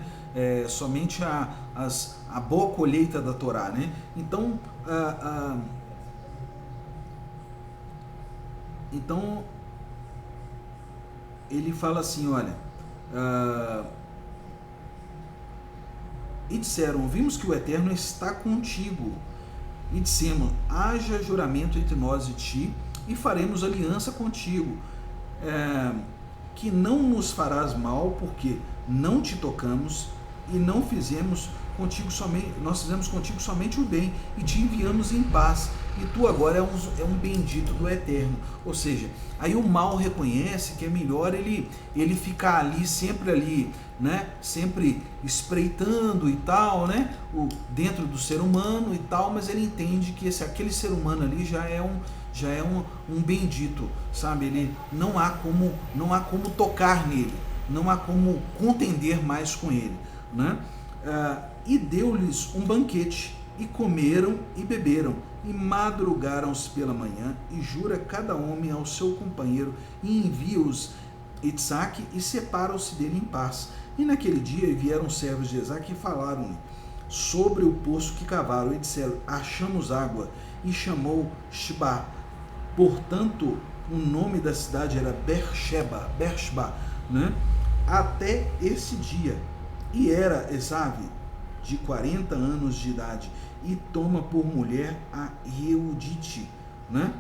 Somente a boa colheita da Torá, né? Então, então ele fala assim, olha, e disseram: vimos que o Eterno está contigo, e dissemos: haja juramento entre nós e ti, e faremos aliança contigo, que não nos farás mal, porque não te tocamos e não fizemos contigo somente, nós fizemos contigo somente o bem e te enviamos em paz, e tu agora é um bendito do Eterno. Ou seja, aí o mal reconhece que é melhor ele ficar ali, né, sempre espreitando e tal, né, dentro do ser humano e tal, mas ele entende que aquele ser humano ali já é um bendito, sabe? Ele não há como tocar nele, não há como contender mais com ele, né? E deu-lhes um banquete, e comeram e beberam, e madrugaram-se pela manhã, e jura cada homem ao seu companheiro, e envia-os Itzaque, e separam-se dele em paz. E naquele dia vieram servos de Isaac e falaram-lhe sobre o poço que cavaram, e disseram: achamos água. E chamou Sheba. Portanto, o nome da cidade era Beersheba, né? Até esse dia. E era Esav de 40 anos de idade, e toma por mulher a Reudite, né?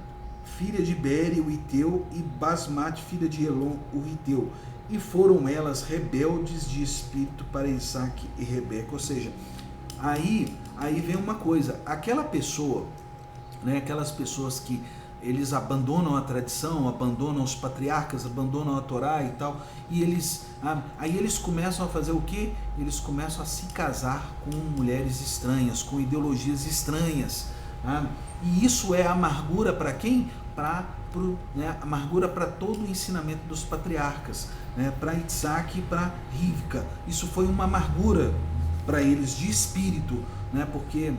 Filha de Beri, o Iteu, e Basmate, filha de Elon, o Iteu. E foram elas rebeldes de espírito para Isaac e Rebeca. Ou seja, aí vem uma coisa: aquela pessoa, né, aquelas pessoas que eles abandonam a tradição, abandonam os patriarcas, abandonam a Torá e tal, e aí eles começam a fazer o quê? Eles começam a se casar com mulheres estranhas, com ideologias estranhas, né? E isso é amargura para quem? Né, amargura para todo o ensinamento dos patriarcas, né, para Isaac e para Rivka. Isso foi uma amargura para eles de espírito, né, porque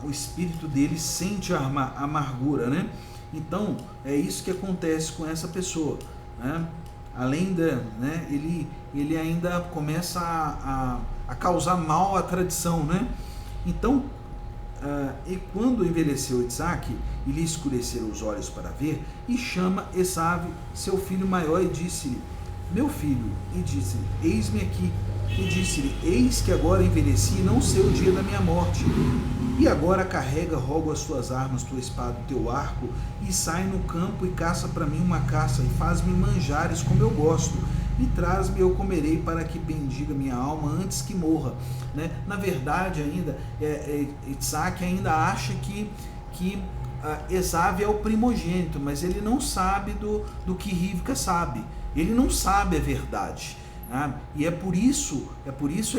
o espírito deles sente a amargura, né? Então, é isso que acontece com essa pessoa, né? Além né, ele ainda começa a causar mal à tradição, né? Então, e quando envelheceu Isaac, e lhe escureceram os olhos para ver, e chama Esav, seu filho maior, e disse-lhe: meu filho, e disse-lhe: eis-me aqui. E disse-lhe: eis que agora envelheci, e não sei o dia da minha morte. E agora carrega, rogo, as tuas armas, tua espada, teu arco, e sai no campo e caça para mim uma caça, e faz-me manjares como eu gosto, e traz-me, eu comerei, para que bendiga minha alma antes que morra, né? Na verdade, ainda Isaac ainda acha que Esav é o primogênito, mas ele não sabe do que Rivka sabe. Ele não sabe a verdade, né? E é por isso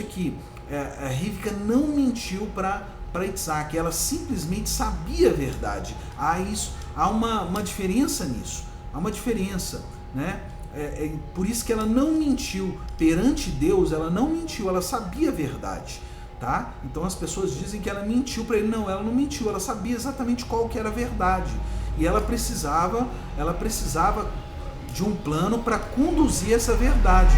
que a Rivka não mentiu para Isaac. Ela simplesmente sabia a verdade. Há uma diferença nisso. Há uma diferença, né? Por isso que ela não mentiu perante Deus. Ela não mentiu, ela sabia a verdade, tá? Então as pessoas dizem que ela mentiu para ele. Não, ela não mentiu, ela sabia exatamente qual que era a verdade, e ela precisava de um plano para conduzir essa verdade.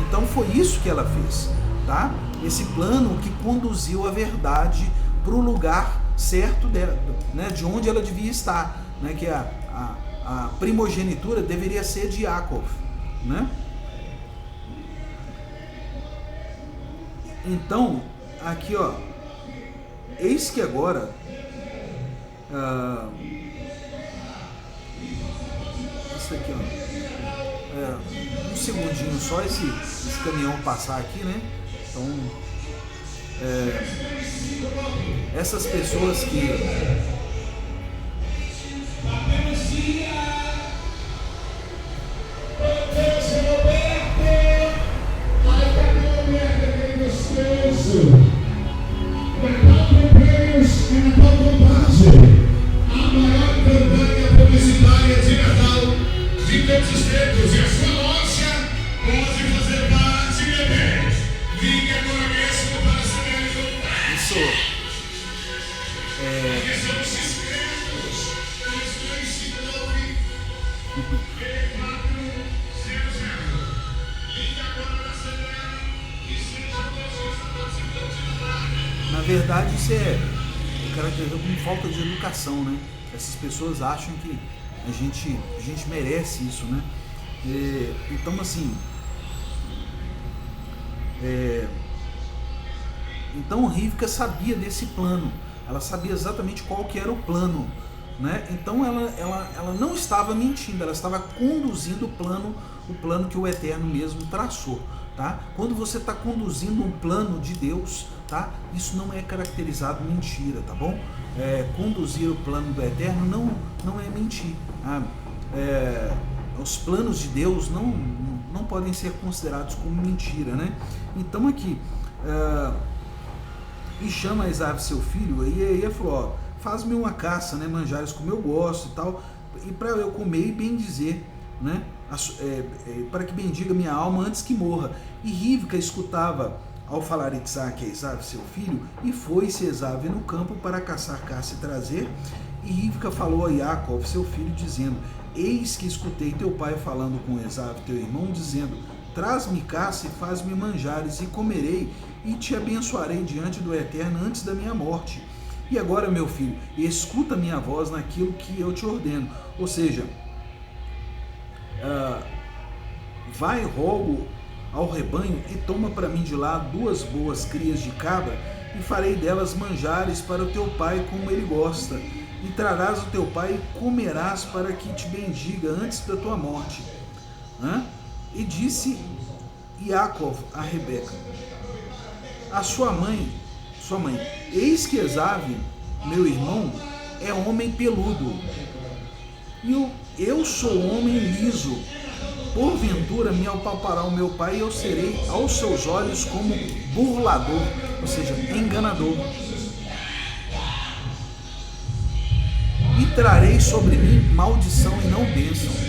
Então foi isso que ela fez, tá? Esse plano que conduziu a verdade para o lugar certo dela, né? De onde ela devia estar, né? Que é a a primogenitura deveria ser de Yaakov, né? Então, aqui ó, eis que agora isso aqui ó, um segundinho só esse caminhão passar aqui, né? Então essas pessoas que a maior campanha publicitária de Natal de todos os tempos, e a sua loja pode fazer parte, bebê. Ligue agora mesmo para saber isso são os inscritos 2259 3400. Ligue agora na semana e seja todos. na verdade isso é caracterizado como falta de educação, né? Essas pessoas acham que a gente merece isso, né? Então assim, então Rivka sabia desse plano, ela sabia exatamente qual que era o plano, né? Então ela não estava mentindo, ela estava conduzindo o plano que o Eterno mesmo traçou, tá? Quando você está conduzindo um plano de Deus, tá? Isso não é caracterizado mentira, tá bom? Conduzir o plano do Eterno não é mentir, tá? Os planos de Deus não podem ser considerados como mentira, né? Então aqui e chama Esav seu filho, e aí ele falou, ó, faz-me uma caça, né, manjares como eu gosto e tal, e para eu comer e bendizer, né, para que bendiga minha alma antes que morra. E Rivka escutava ao falar Isaac a Esav seu filho, e foi-se Esav no campo para caçar caça e trazer, e Rivka falou a Yaakov seu filho, dizendo, eis que escutei teu pai falando com Esav teu irmão, dizendo, traz-me caça e faz-me manjares, e comerei, e te abençoarei diante do Eterno antes da minha morte. E agora, meu filho, escuta minha voz naquilo que eu te ordeno. Ou seja, vai, rogo ao rebanho e toma para mim de lá 2 boas crias de cabra, e farei delas manjares para o teu pai como ele gosta. E trarás o teu pai e comerás para que te bendiga antes da tua morte. E disse Yaakov a Rebeca, a sua mãe, eis que Esav, meu irmão, é homem peludo, e eu sou homem liso. Porventura me apalpará o meu pai, e eu serei aos seus olhos como burlador, ou seja, enganador. E trarei sobre mim maldição e não bênção.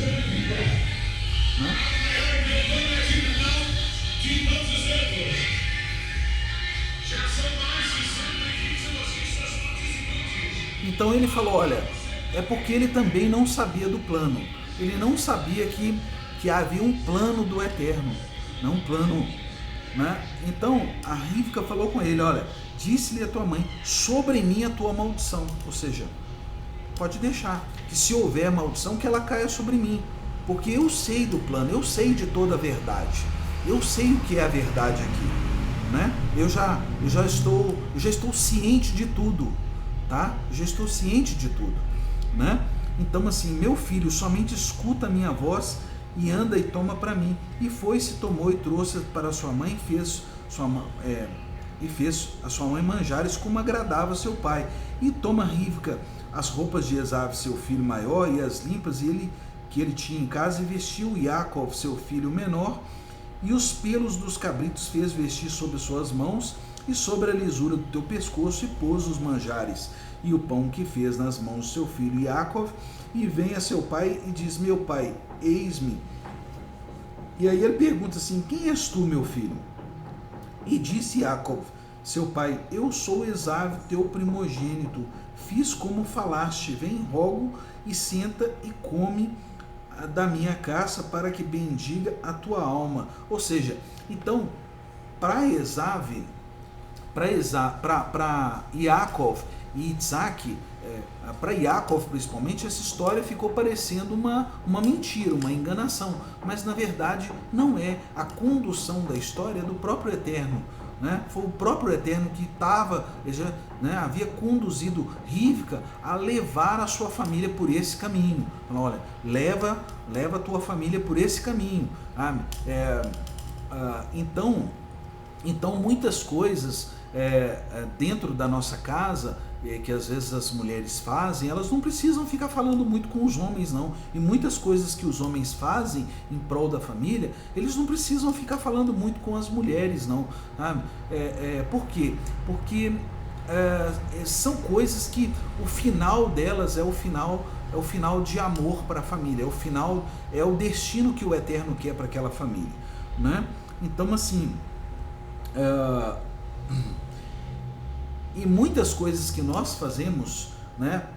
Então ele falou, olha, é porque ele também não sabia do plano. Ele não sabia que havia um plano do Eterno, não um plano, né? Então a Rivka falou com ele, olha, disse-lhe a tua mãe, sobre mim a tua maldição. Ou seja, pode deixar, que se houver maldição, que ela caia sobre mim. Porque eu sei do plano, eu sei de toda a verdade. Eu sei o que é a verdade aqui, né? Eu já estou ciente de tudo, tá? Já estou ciente de tudo, né? Então assim, meu filho, somente escuta a minha voz e anda e toma para mim. E foi-se, tomou e trouxe para sua mãe, e fez a sua mãe manjares como agradava seu pai. E toma Rivka as roupas de Esav, seu filho maior, e as limpas que ele tinha em casa, e vestiu Yaakov, seu filho menor, e os pelos dos cabritos fez vestir sobre suas mãos e sobre a lisura do teu pescoço, e pôs os manjares e o pão que fez nas mãos do seu filho Yaakov, e vem a seu pai e diz, meu pai, eis-me. E aí ele pergunta assim, quem és tu, meu filho? E disse Yaakov, seu pai, eu sou Esav, teu primogênito, fiz como falaste, vem, rogo, e senta e come da minha caça, para que bendiga a tua alma. Ou seja, então, para Yaakov, E Isaac, para Yaakov principalmente, essa história ficou parecendo uma mentira, uma enganação, mas na verdade não é. A condução da história é do próprio Eterno, né? Foi o próprio Eterno que havia conduzido Rivca a levar a sua família por esse caminho. Então, olha, leva a tua família por esse caminho. Então muitas coisas dentro da nossa casa que às vezes as mulheres fazem, elas não precisam ficar falando muito com os homens, não. E muitas coisas que os homens fazem em prol da família, eles não precisam ficar falando muito com as mulheres, não. Por quê? Porque são coisas que o final delas é o final de amor para a família, é o destino que o Eterno quer para aquela família, né? Então, assim, e muitas coisas que nós fazemos, né,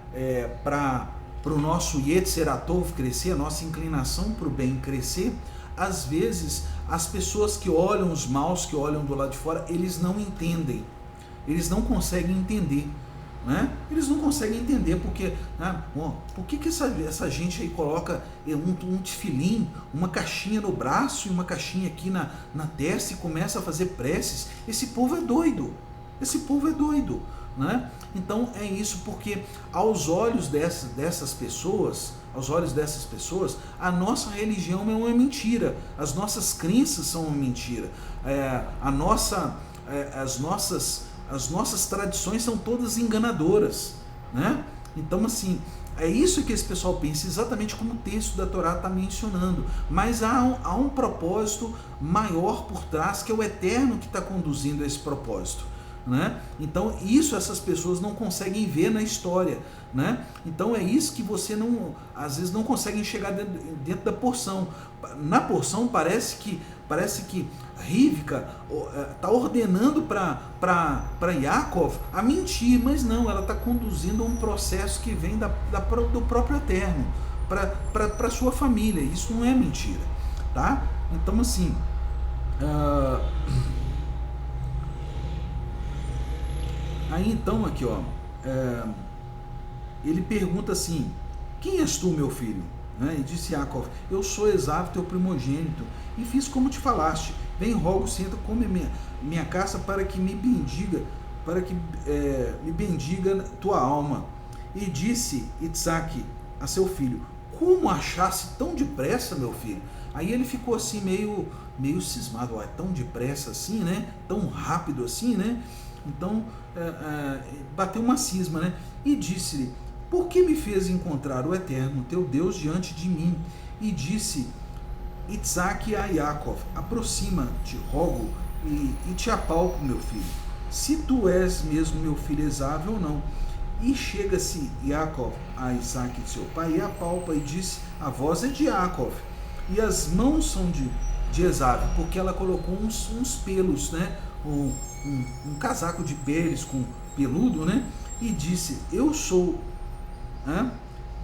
para o nosso Yetzer Hatov crescer, a nossa inclinação para o bem crescer, às vezes as pessoas que olham os maus, que olham do lado de fora, eles não entendem, eles não conseguem entender, né? Eles não conseguem entender porque, por que essa gente aí coloca um tefilim, uma caixinha no braço e uma caixinha aqui na testa e começa a fazer preces? Esse povo é doido. Esse povo é doido, né? Então é isso, porque aos olhos dessas pessoas, a nossa religião é uma mentira, as nossas crenças são uma mentira, as nossas tradições são todas enganadoras, né? Então, assim, é isso que esse pessoal pensa, exatamente como o texto da Torá está mencionando, mas há um propósito maior por trás, que é o Eterno que está conduzindo esse propósito, né? Então essas pessoas não conseguem ver na história, né? Então é isso que você às vezes não consegue enxergar dentro da porção. Na porção parece que Rivka está ordenando para Yaakov a mentir, mas não, ela está conduzindo um processo que vem do próprio Eterno para sua família. Isso não é mentira, tá? Então, assim, aí então aqui, ele pergunta assim: quem és tu, meu filho? Né? E disse Yaakov: eu sou Esaú, teu primogênito, e fiz como te falaste. Vem, rogo, senta, come minha caça para que me bendiga, me bendiga tua alma. E disse Isaac a seu filho: como achasse tão depressa, meu filho? Aí ele ficou assim meio cismado: tão depressa assim, né? Tão rápido assim, né? Então bateu uma cisma, né? E disse-lhe: por que me fez encontrar o Eterno, teu Deus, diante de mim? E disse Isaac a Yaakov: aproxima-te, rogo, e te apalpo, meu filho, se tu és mesmo meu filho Esaú ou não. E chega-se Yaakov a Isaac, seu pai, e apalpa, e disse: a voz é de Yaakov, e as mãos são de Esaú, porque ela colocou uns pelos, né? Um casaco de peles com peludo, né? E disse: eu sou,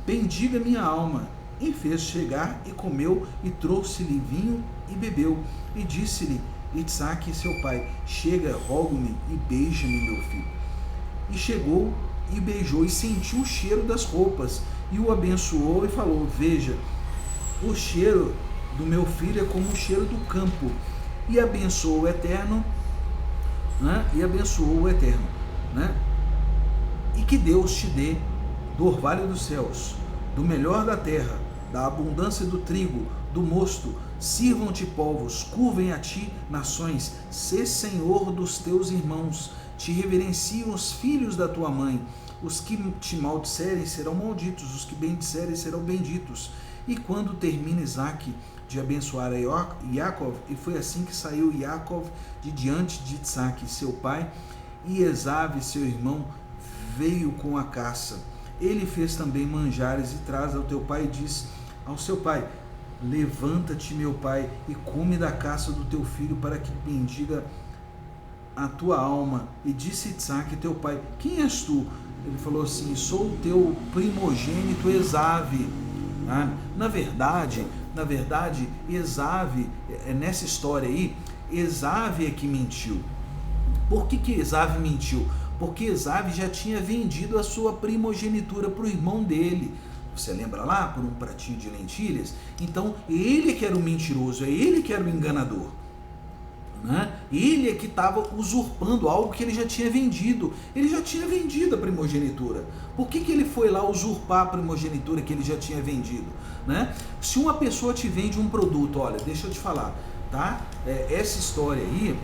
bendiga minha alma. E fez chegar e comeu, e trouxe-lhe vinho e bebeu. E disse-lhe Isaac, seu pai: chega, rogo-me e beija-me, meu filho. E chegou e beijou, e sentiu o cheiro das roupas, e o abençoou e falou: veja, o cheiro do meu filho é como o cheiro do campo. E abençoou o Eterno, né? Né? E que Deus te dê do orvalho dos céus, do melhor da terra, da abundância do trigo, do mosto. Sirvam-te povos, curvem a ti nações, sê senhor dos teus irmãos, te reverenciam os filhos da tua mãe. Os que te maldisserem serão malditos, os que bendisserem serão benditos. E quando termina Isaac de abençoar a Yaakov, e foi assim que saiu Yaakov de diante de Isaac, seu pai, e Esaú, seu irmão, veio com a caça. Ele fez também manjares e traz ao teu pai, e diz ao seu pai: levanta-te, meu pai, e come da caça do teu filho, para que bendiga a tua alma. E disse Isaac, teu pai: quem és tu? Ele falou assim: sou o teu primogênito Esaú. Na verdade, Esaú, nessa história aí, Esaú é que mentiu. Por que Esaú mentiu? Porque Esav já tinha vendido a sua primogenitura para o irmão dele. Você lembra lá? Por um pratinho de lentilhas? Então, ele que era o mentiroso, é ele que era o enganador. Né? Ele é que estava usurpando algo que ele já tinha vendido. Ele já tinha vendido a primogenitura. Por que ele foi lá usurpar a primogenitura que ele já tinha vendido? Né? Se uma pessoa te vende um produto, olha, deixa eu te falar, tá? Essa história aí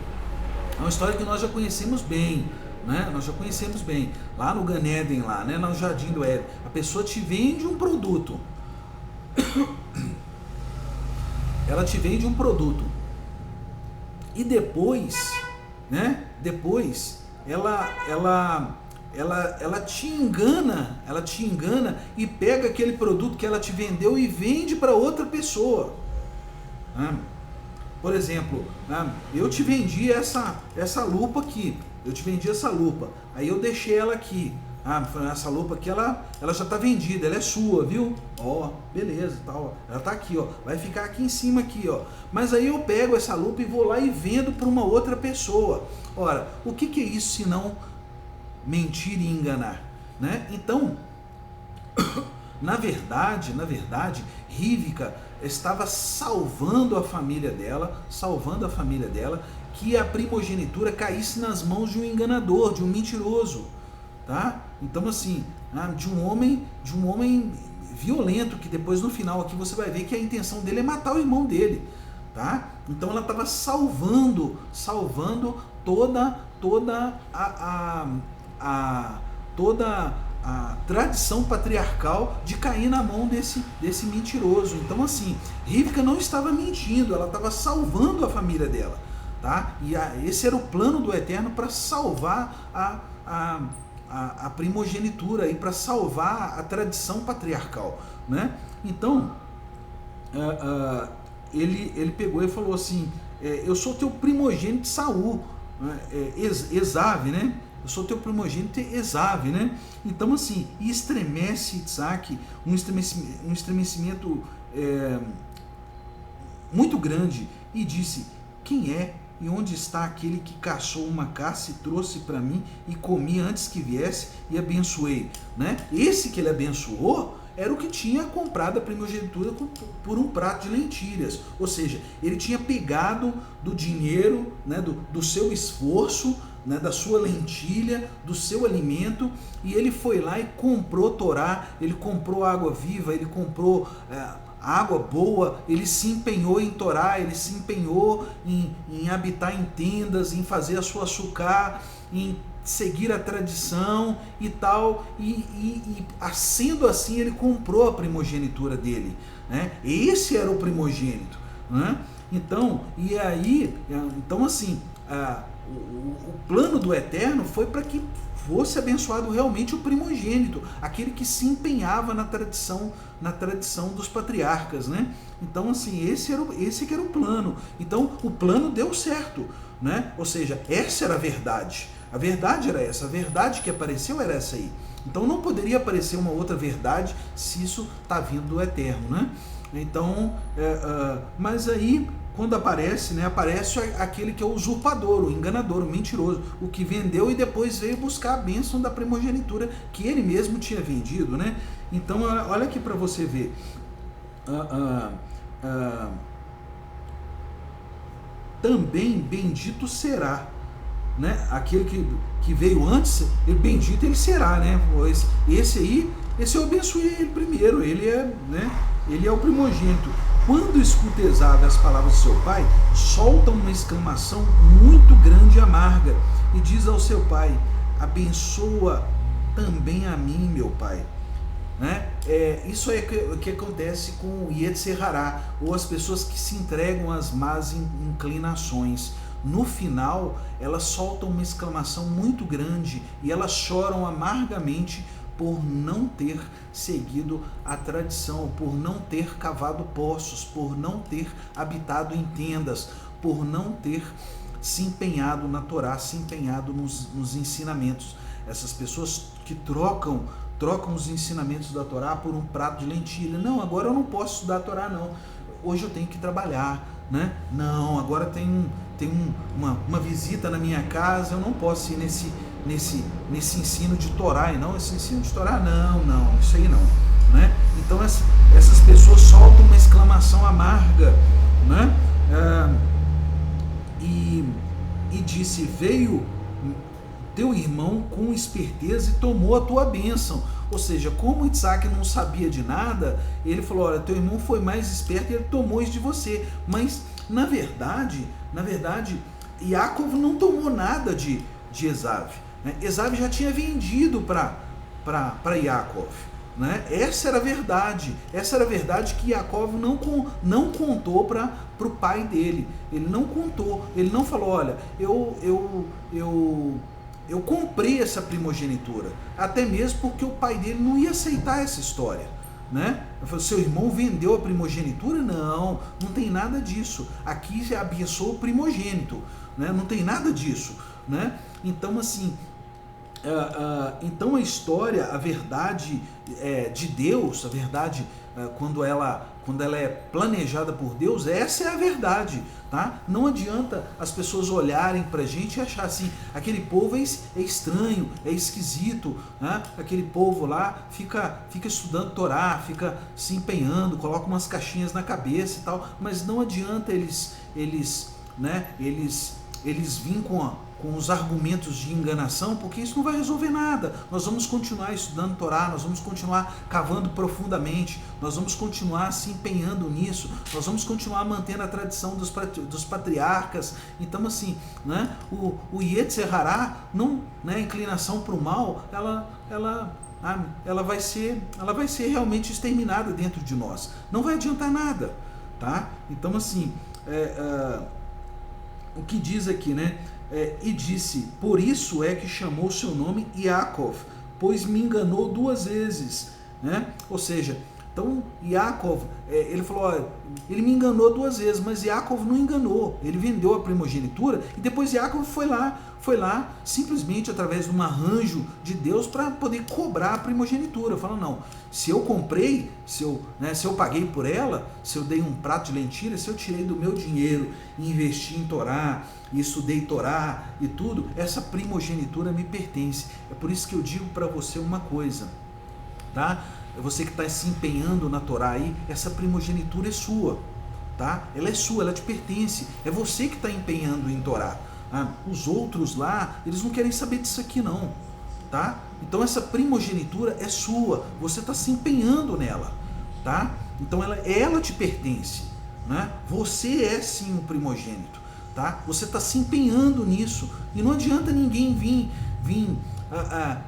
é uma história que nós já conhecemos bem. Né? Nós já conhecemos bem. Lá no Gan Eden, lá, né? No Jardim do Éden, a pessoa te vende um produto. Ela te vende um produto. E depois, né? Depois ela te engana e pega aquele produto que ela te vendeu e vende para outra pessoa. Né? Por exemplo, né? Eu te vendi essa lupa aqui. Aí eu deixei ela aqui. Essa lupa aqui, ela já está vendida, ela é sua, viu? Ó, beleza, tal. Ela está aqui, ó. Vai ficar aqui em cima aqui, ó. Mas aí eu pego essa lupa e vou lá e vendo para uma outra pessoa. Ora, o que é isso se não mentir e enganar, né? Então, na verdade, Rivka estava salvando a família dela, que a primogenitura caísse nas mãos de um enganador, de um mentiroso. Tá? Então assim, de um homem violento, que depois no final aqui você vai ver que a intenção dele é matar o irmão dele, tá? Então ela estava salvando toda a tradição patriarcal de cair na mão desse mentiroso. Então assim, Rivka não estava mentindo, ela estava salvando a família dela, tá? E esse era o plano do Eterno para salvar a primogenitura e para salvar a tradição patriarcal, né? Então ele pegou e falou assim: eu sou teu primogênito Saul, Esav, né? Eu sou teu primogênito Esav, né? Então assim, e estremece Isaac, um estremecimento muito grande, e disse: quem é? E onde está aquele que caçou uma caça e trouxe para mim e comi antes que viesse e abençoei? Né? Esse que ele abençoou era o que tinha comprado a primogenitura por um prato de lentilhas. Ou seja, ele tinha pegado do dinheiro, né, do seu esforço, né, da sua lentilha, do seu alimento, e ele foi lá e comprou Torá, ele comprou água viva, ele comprou água boa, ele se empenhou em Torá, ele se empenhou em habitar em tendas, em fazer a sua açúcar, em seguir a tradição e tal, e sendo assim ele comprou a primogenitura dele, né? Esse era o primogênito, né? Então assim, o plano do Eterno foi para que fosse abençoado realmente o primogênito, aquele que se empenhava na tradição dos patriarcas, né? Então assim, esse que era o plano. Então o plano deu certo, né? Ou seja, essa era a verdade. A verdade era essa, a verdade que apareceu era essa aí. Então não poderia aparecer uma outra verdade se isso está vindo do Eterno, né? Então, mas aí quando aparece, né, aparece aquele que é o usurpador, o enganador, o mentiroso, o que vendeu e depois veio buscar a bênção da primogenitura que ele mesmo tinha vendido, né? Então olha aqui para você ver. Também bendito será, né? Aquele que veio antes, bendito ele será, né? Esse eu abençoei ele primeiro, ele é o primogênito. Quando escuta Esav as palavras de seu pai, solta uma exclamação muito grande e amarga e diz ao seu pai: abençoa também a mim, meu pai. Né? Isso é o que acontece com o Yetzer Hará, ou as pessoas que se entregam às más inclinações. No final, elas soltam uma exclamação muito grande e elas choram amargamente por não ter seguido a tradição, por não ter cavado poços, por não ter habitado em tendas, por não ter se empenhado na Torá, se empenhado nos ensinamentos. Essas pessoas que trocam os ensinamentos da Torá por um prato de lentilha. Não, agora eu não posso estudar a Torá, não. Hoje eu tenho que trabalhar, né? Não, agora tem uma visita na minha casa, eu não posso ir nesse ensino de Torá, e não esse ensino de Torá, não, isso aí não, né? Então essas pessoas soltam uma exclamação amarga, né? E disse: veio teu irmão com esperteza e tomou a tua bênção. Ou seja, como Isaac não sabia de nada, ele falou: olha, teu irmão foi mais esperto e ele tomou isso de você. Mas na verdade, Yaakov não tomou nada de Esav, né? Esav já tinha vendido para Yaakov, né? Essa era a verdade que Yaakov não contou para o pai dele. Ele não contou, ele não falou: olha, eu comprei essa primogenitura, até mesmo porque o pai dele não ia aceitar essa história, né? Eu falei: seu irmão vendeu a primogenitura? Não tem nada disso. Aqui já abençoou o primogênito, né? Não tem nada disso, né? Então, assim, então a história, a verdade de Deus, a verdade quando ela é planejada por Deus, essa é a verdade, tá? Não adianta as pessoas olharem pra gente e achar assim: aquele povo é estranho, é esquisito, né? Aquele povo lá fica estudando Torá, fica se empenhando, coloca umas caixinhas na cabeça e tal, mas não adianta eles virem com os argumentos de enganação, porque isso não vai resolver nada. Nós vamos continuar estudando Torá, nós vamos continuar cavando profundamente, nós vamos continuar se empenhando nisso, nós vamos continuar mantendo a tradição dos patriarcas. Então, assim, né, o Yetzer Hará, a inclinação para o mal, ela vai ser realmente exterminada dentro de nós. Não vai adiantar nada, tá? Então, assim, o que diz aqui, né? E disse: por isso é que chamou seu nome Yaakov, pois me enganou 2 vezes, né? Ou seja, então Yaakov, ele falou: olha, ele me enganou 2 vezes, mas Yaakov não enganou. Ele vendeu a primogenitura e depois Yaakov foi lá simplesmente através de um arranjo de Deus para poder cobrar a primogenitura. Falando: não, se eu comprei, se eu paguei por ela, se eu dei um prato de lentilha, se eu tirei do meu dinheiro e investi em Torá, e estudei Torá e tudo, essa primogenitura me pertence. É por isso que eu digo para você uma coisa, tá? Você que está se empenhando na Torá aí, essa primogenitura é sua, tá? Ela é sua, ela te pertence. É você que está empenhando em Torá. Os outros lá, eles não querem saber disso aqui não, tá? Então essa primogenitura é sua, você está se empenhando nela, tá? Então ela te pertence, né? Você é sim um primogênito, tá? Você está se empenhando nisso e não adianta ninguém vir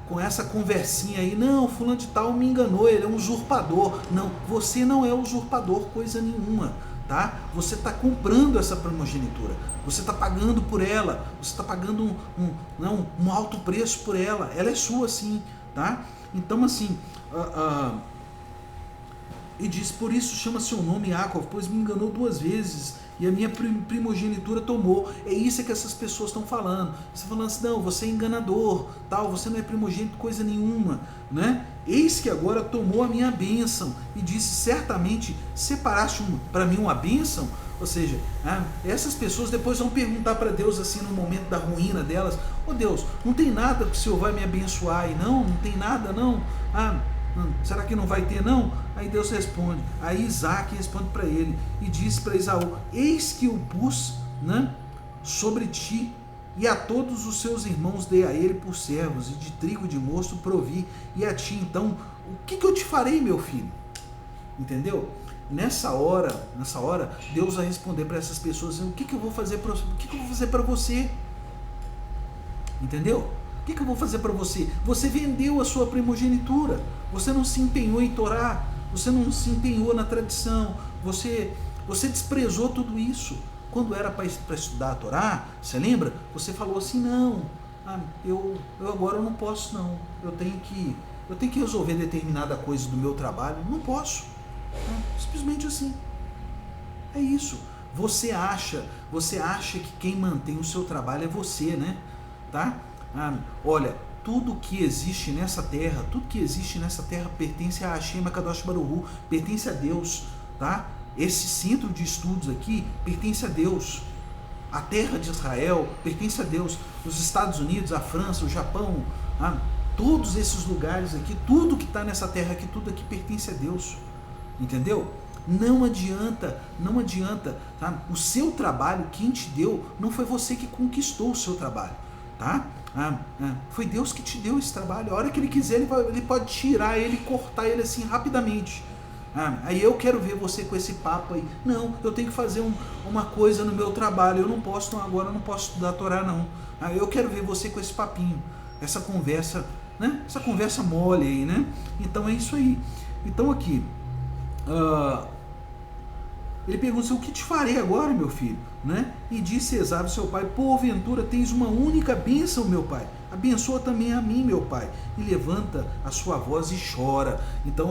com essa conversinha aí: não, fulano de tal me enganou, ele é um usurpador. Não, você não é usurpador coisa nenhuma, tá? Você está comprando essa primogenitura, você está pagando por ela, você está pagando um alto preço por ela é sua sim, tá? Então, assim, e diz: por isso chama seu nome Yaakov, pois me enganou 2 vezes e a minha primogenitura tomou. É isso que essas pessoas estão falando. Você está falando assim: não, você é enganador, tal, você não é primogênito coisa nenhuma, né? Eis que agora tomou a minha bênção e disse: certamente separaste para mim uma bênção. Ou seja, essas pessoas depois vão perguntar para Deus assim no momento da ruína delas: ô Deus, não tem nada que o Senhor vai me abençoar aí não tem nada não? Será que não vai ter não? Aí Deus responde, aí Isaac responde para ele e diz para Esaú: eis que o pus, né, sobre ti, e a todos os seus irmãos dei a ele por servos, e de trigo e de mosto provi, e a ti então, o que eu te farei, meu filho? Entendeu? Nessa hora, Deus vai responder para essas pessoas: o que eu vou fazer para você? Entendeu? O que eu vou fazer para você? Você vendeu a sua primogenitura, você não se empenhou em Torá, você não se empenhou na tradição, você desprezou tudo isso. Quando era para estudar a Torá, você lembra? Você falou assim: não, eu agora não posso não, eu tenho que resolver determinada coisa do meu trabalho, não posso. Simplesmente assim. É isso. Você acha que quem mantém o seu trabalho é você, né? Tá? Olha, tudo que existe nessa terra pertence a Hashem Akadosh Baruch Hu, pertence a Deus, tá? Esse centro de estudos aqui pertence a Deus, A terra de Israel pertence a Deus. Os Estados Unidos, a França, o Japão, todos esses lugares aqui, tudo que está nessa terra aqui, tudo aqui pertence a Deus. Entendeu? Não adianta, tá? O seu trabalho, quem te deu, não foi você que conquistou o seu trabalho, tá? Foi Deus que te deu esse trabalho. A hora que Ele quiser, Ele pode tirar ele, cortar ele assim rapidamente. Aí eu quero ver você com esse papo aí. Não, eu tenho que fazer uma coisa no meu trabalho. Eu não posso, não, agora eu não posso estudar a Torá, não. Eu quero ver você com esse papinho, essa conversa, né? Essa conversa mole aí, né? Então é isso aí. Então aqui, ele pergunta: o que te farei agora, meu filho? Né? E disse Esaú, seu pai: porventura tens uma única bênção, meu pai. Abençoa também a mim, meu pai. E levanta a sua voz e chora. Então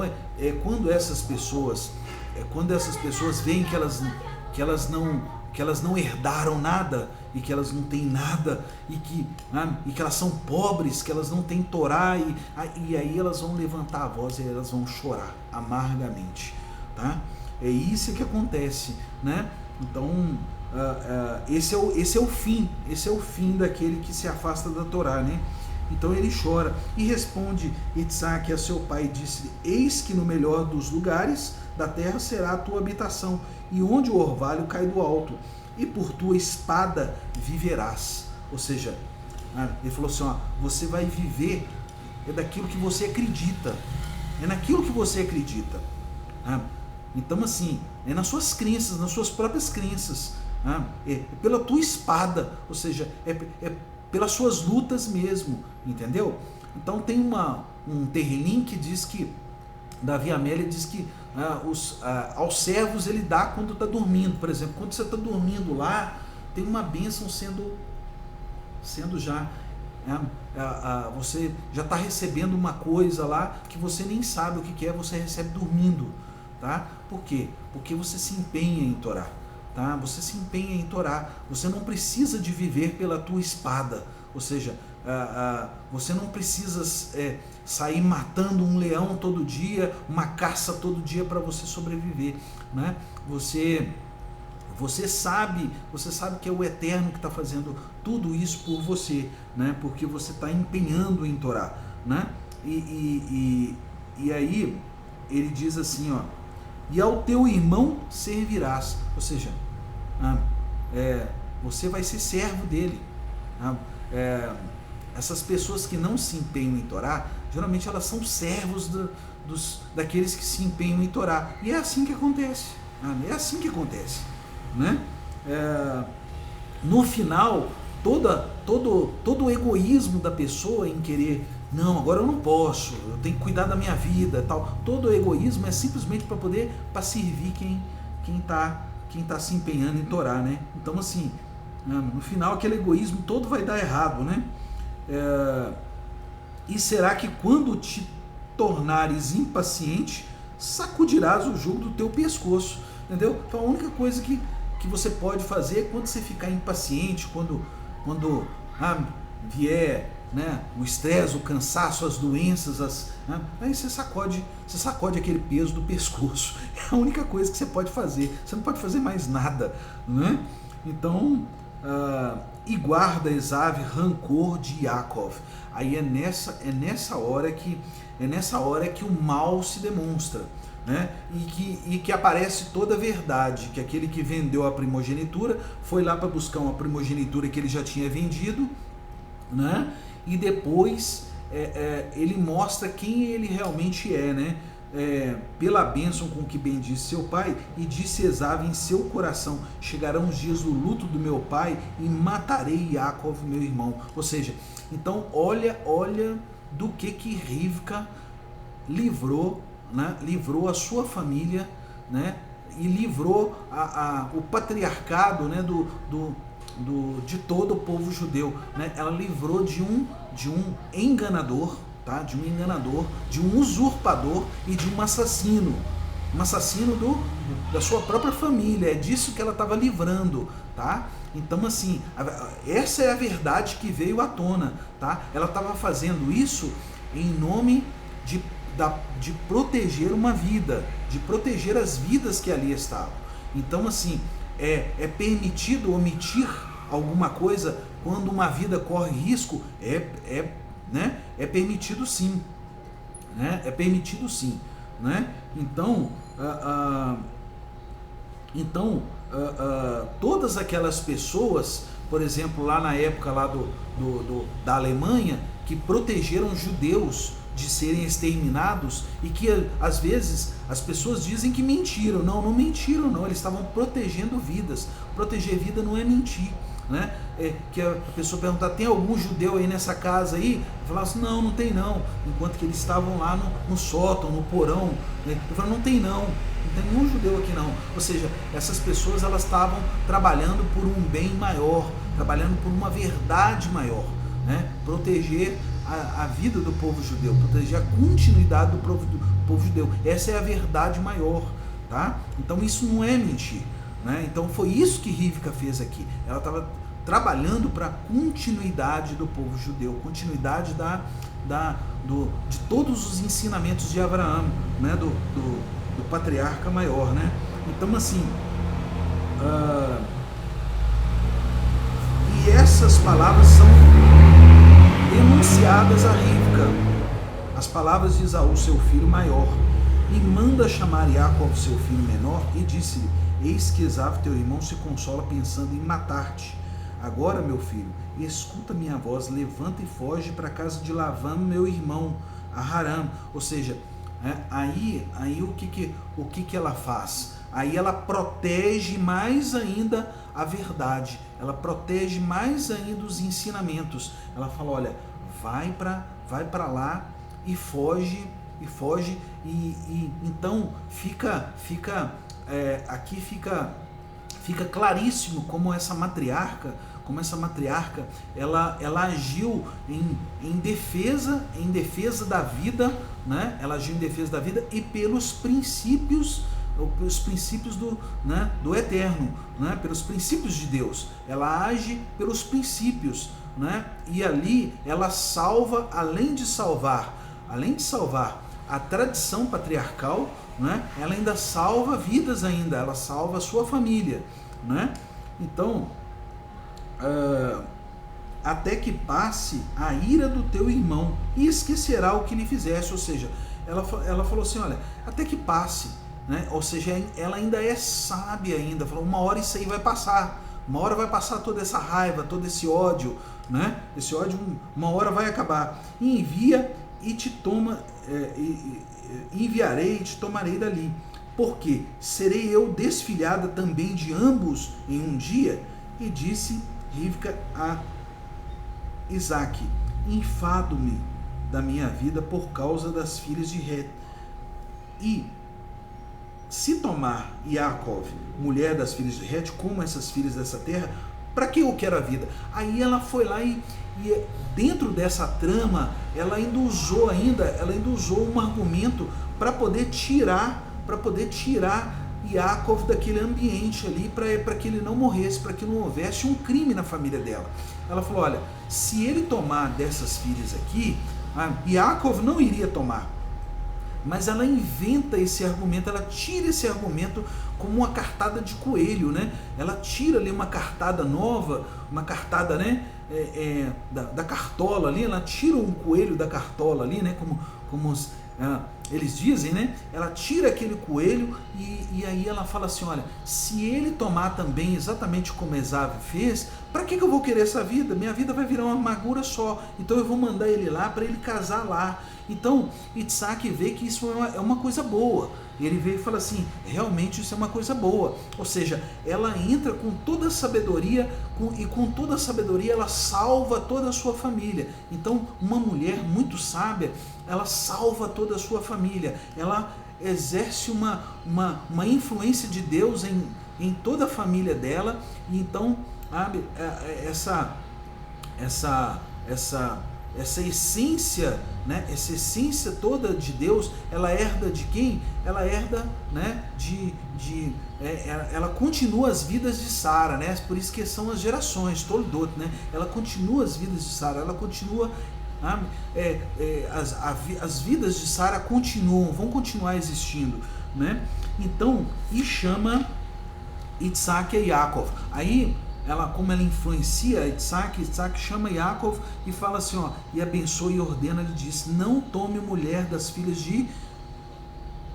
quando essas pessoas veem que elas não herdaram nada, e que elas não têm nada, e que elas são pobres, que elas não têm Torá, e aí elas vão levantar a voz e elas vão chorar amargamente, tá? É isso que acontece, né? Então esse é o fim daquele que se afasta da Torá, né? Então ele chora e responde Isaac a seu pai e disse: eis que no melhor dos lugares da terra será a tua habitação, e onde o orvalho cai do alto, e por tua espada viverás. Ou seja, ele falou assim: você vai viver daquilo que você acredita, é naquilo que você acredita. Então assim, é nas suas crenças, nas suas próprias crenças, é pela tua espada, ou seja, é pelas suas lutas mesmo, entendeu? Então tem um terrelim que diz que, Davi Amélia diz que aos servos ele dá quando está dormindo. Por exemplo, quando você está dormindo lá, tem uma bênção sendo já, você já está recebendo uma coisa lá que você nem sabe o que é, você recebe dormindo, tá? Por quê? Porque você se empenha em Torá, tá? Você se empenha em Torá, você não precisa de viver pela tua espada, ou seja, você não precisa sair matando um leão todo dia, uma caça todo dia para você sobreviver, né? Você sabe que é o Eterno que está fazendo tudo isso por você, né? Porque você está empenhando em Torá, né? E aí ele diz assim, e ao teu irmão servirás, ou seja, você vai ser servo dele. Essas pessoas que não se empenham em Torá, geralmente elas são servos daqueles que se empenham em Torá. E é assim que acontece. Né? No final, todo o egoísmo da pessoa em querer, não, agora eu não posso, eu tenho que cuidar da minha vida, tal. Todo o egoísmo é simplesmente para servir quem tá se empenhando em Torá, né? Então assim, no final aquele egoísmo todo vai dar errado, né? E será que quando te tornares impaciente, sacudirás o jugo do teu pescoço, entendeu? Então a única coisa que você pode fazer é quando você ficar impaciente, quando vier, né, o estresse, o cansaço, as doenças, aí você sacode aquele peso do pescoço. É a única coisa que você pode fazer. Você não pode fazer mais nada, né? Então, e guarda Esaú rancor de Yaakov. Aí é nessa hora que o mal se demonstra, né? E que aparece toda a verdade, que aquele que vendeu a primogenitura foi lá para buscar uma primogenitura que ele já tinha vendido, né? E depois ele mostra quem ele realmente é, né? Pela bênção com que bendisse seu pai, e disse Esaú em seu coração: chegarão os dias do luto do meu pai e matarei Yaakov, meu irmão. Ou seja, então olha do que Rivka livrou, né? Livrou a sua família, né? E livrou o patriarcado, né? De todo o povo judeu, né? Ela livrou de um enganador, tá? De um usurpador e de um assassino da sua própria família. É disso que ela estava livrando, tá? Então assim, essa é a verdade que veio à tona, tá? Ela estava fazendo isso em nome de proteger uma vida, de proteger as vidas que ali estavam. Então assim, é permitido omitir alguma coisa quando uma vida corre risco? Né? É permitido sim, né? É permitido sim, né? Então, todas aquelas pessoas, por exemplo, lá na época lá da Alemanha, que protegeram judeus de serem exterminados, e que às vezes as pessoas dizem que mentiram. Não mentiram não, eles estavam protegendo vidas. Proteger vida não é mentir, né? Que a pessoa perguntar, tem algum judeu aí nessa casa aí? Eu falava assim, não tem não, enquanto que eles estavam lá no sótão, no porão, né? Eu falava, não tem nenhum judeu aqui não. Ou seja, essas pessoas, elas estavam trabalhando por um bem maior, trabalhando por uma verdade maior, né? Proteger a vida do povo judeu, proteger a continuidade do povo judeu. Essa é a verdade maior, tá? Então isso não é mentir, né? Então foi isso que Rivka fez aqui. Ela estava trabalhando para a continuidade do povo judeu, continuidade de todos os ensinamentos de Abraão, né? do patriarca maior, né? Então assim, e essas palavras são denunciadas a Rivka, as palavras de Esaú, seu filho maior, e manda chamar Jacó, seu filho menor, e disse-lhe, eis que Esaú, teu irmão, se consola pensando em matar-te. Agora, meu filho, escuta minha voz, levanta e foge para a casa de Lavã, meu irmão, a Harã. Ou seja, aí o que ela faz? Aí ela protege mais ainda a verdade, ela protege mais ainda os ensinamentos. Ela fala, olha, vai para lá e foge, e então aqui fica claríssimo como essa matriarca, ela agiu em defesa da vida, né? Ela agiu em defesa da vida e pelos princípios do eterno, né? Pelos princípios de Deus. Ela age pelos princípios, né? E ali ela salva, além de salvar a tradição patriarcal, né? Ela ainda salva vidas ainda, ela salva a sua família, né? Então, até que passe a ira do teu irmão e esquecerá o que lhe fizeste. Ou seja, ela falou assim, olha, até que passe, né? Ou seja, ela ainda é sábia ainda, falou, uma hora isso aí vai passar, uma hora vai passar toda essa raiva, todo esse ódio, né? Esse ódio uma hora vai acabar. Envia e te toma, enviarei e te tomarei dali, porque serei eu desfilhada também de ambos em um dia. E disse Rivka a Isaque, enfado-me da minha vida por causa das filhas de Het. E se tomar Yaakov, mulher das filhas de Het, como essas filhas dessa terra, para que eu quero a vida? Aí ela foi lá e dentro dessa trama, ela ainda usou um argumento para poder tirar Yaakov daquele ambiente ali, para que ele não morresse, para que não houvesse um crime na família dela. Ela falou, olha, se ele tomar dessas filhas aqui, Yaakov não iria tomar. Mas ela inventa esse argumento, ela tira esse argumento como uma cartada de coelho, né? Ela tira ali uma cartada nova, uma cartada, né? Da cartola ali, ela tira um coelho da cartola ali, né? Como eles dizem, né? Ela tira aquele coelho e aí ela fala assim, olha, se ele tomar também exatamente como Esaú fez, para que eu vou querer essa vida? Minha vida vai virar uma amargura só, então eu vou mandar ele lá para ele casar lá. Então, Isaac vê que isso é uma coisa boa. Ele vê e fala assim, realmente isso é uma coisa boa. Ou seja, ela entra com toda a sabedoria e com toda a sabedoria ela salva toda a sua família. Então, uma mulher muito sábia, ela salva toda a sua família. Ela exerce uma influência de Deus em toda a família dela. E então, sabe, essa essência, né? Essa essência toda de Deus, ela herda de quem? Ela herda, né? Ela continua as vidas de Sara, né? Por isso que são as gerações, Toldot, né? Ela continua as vidas de Sara, ela continua, as vidas de Sara vão continuar existindo, né? Então, e chama Isaac e Yaakov. Aí, como ela influencia Isaac chama Yaakov e fala assim, ó, e abençoa e ordena, ele diz, não tome mulher das filhas de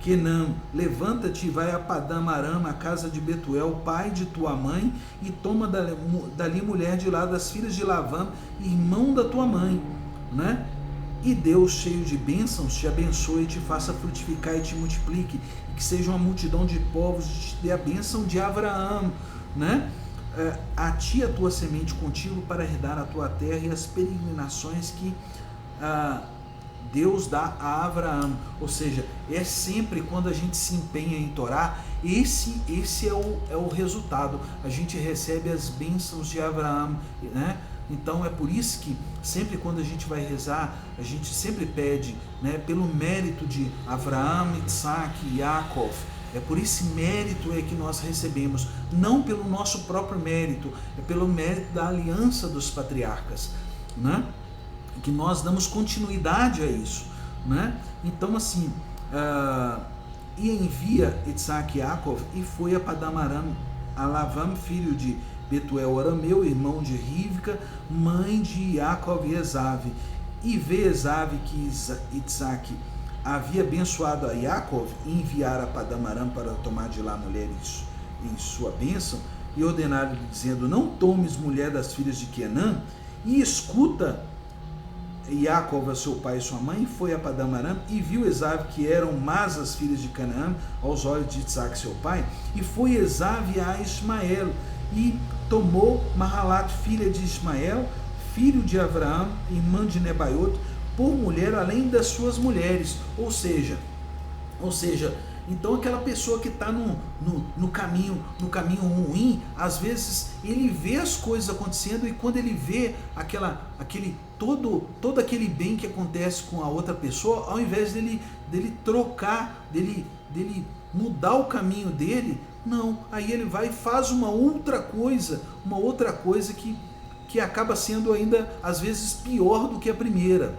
Quenã, levanta-te e vai a Padam Aram, a casa de Betuel, pai de tua mãe, e toma dali mulher de lá das filhas de Lavã, irmão da tua mãe, né? E Deus, cheio de bênçãos, te abençoe, te faça frutificar e te multiplique, e que seja uma multidão de povos, e te dê a bênção de Abraão, né? A ti a tua semente contigo para herdar a tua terra e as peregrinações que Deus dá a Abraão. Ou seja, é sempre quando a gente se empenha em Torá, esse é o resultado. A gente recebe as bênçãos de Abraão, né? Então é por isso que sempre quando a gente vai rezar, a gente sempre pede, né, pelo mérito de Abraão, Isaac e Yaakov. É por esse mérito que nós recebemos, não pelo nosso próprio mérito, é pelo mérito da aliança dos patriarcas, né? Que nós damos continuidade a isso, né? Então assim, e envia Isaac e Yaakov e foi a Padam Aram, a Lavã, filho de Betuel arameu, irmão de Rivca, mãe de Yaakov e Esav. E vê Esav que Isaac havia abençoado a Yaakov e enviar a Padam Aram para tomar de lá mulheres em sua bênção, e ordenaram-lhe dizendo, não tomes mulher das filhas de Quenã, e escuta Yaakov a seu pai e sua mãe, foi a Padam Aram, e viu Esav que eram más as filhas de Canaã aos olhos de Isaac seu pai, e foi Esav a Ismael, e tomou Mahalat, filha de Ismael, filho de Abraão, irmã de Nebaiot, por mulher além das suas mulheres. Ou seja, então aquela pessoa que está no caminho ruim, às vezes ele vê as coisas acontecendo, e quando ele vê todo aquele bem que acontece com a outra pessoa, ao invés dele trocar, dele mudar o caminho dele, não, aí ele vai e faz uma outra coisa que acaba sendo ainda às vezes pior do que a primeira,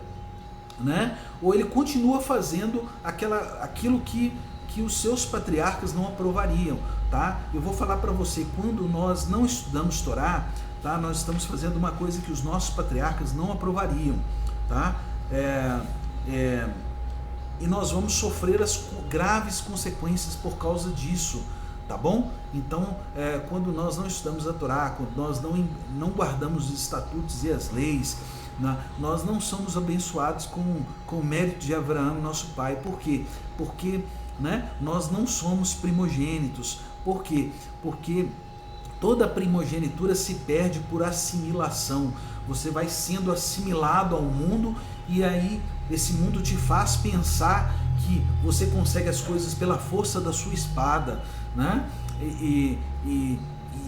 né? Ou ele continua fazendo aquilo que os seus patriarcas não aprovariam, tá? Eu vou falar para você, quando nós não estudamos Torá, tá? Nós estamos fazendo uma coisa que os nossos patriarcas não aprovariam, tá? E nós vamos sofrer as graves consequências por causa disso, tá bom? Então, quando nós não estudamos a Torá, quando nós não guardamos os estatutos e as leis, nós não somos abençoados com o mérito de Abraão, nosso pai. Por quê? Porque, né, nós não somos primogênitos. Por quê? Porque toda primogenitura se perde por assimilação. Você vai sendo assimilado ao mundo, e aí esse mundo te faz pensar que você consegue as coisas pela força da sua espada, né? E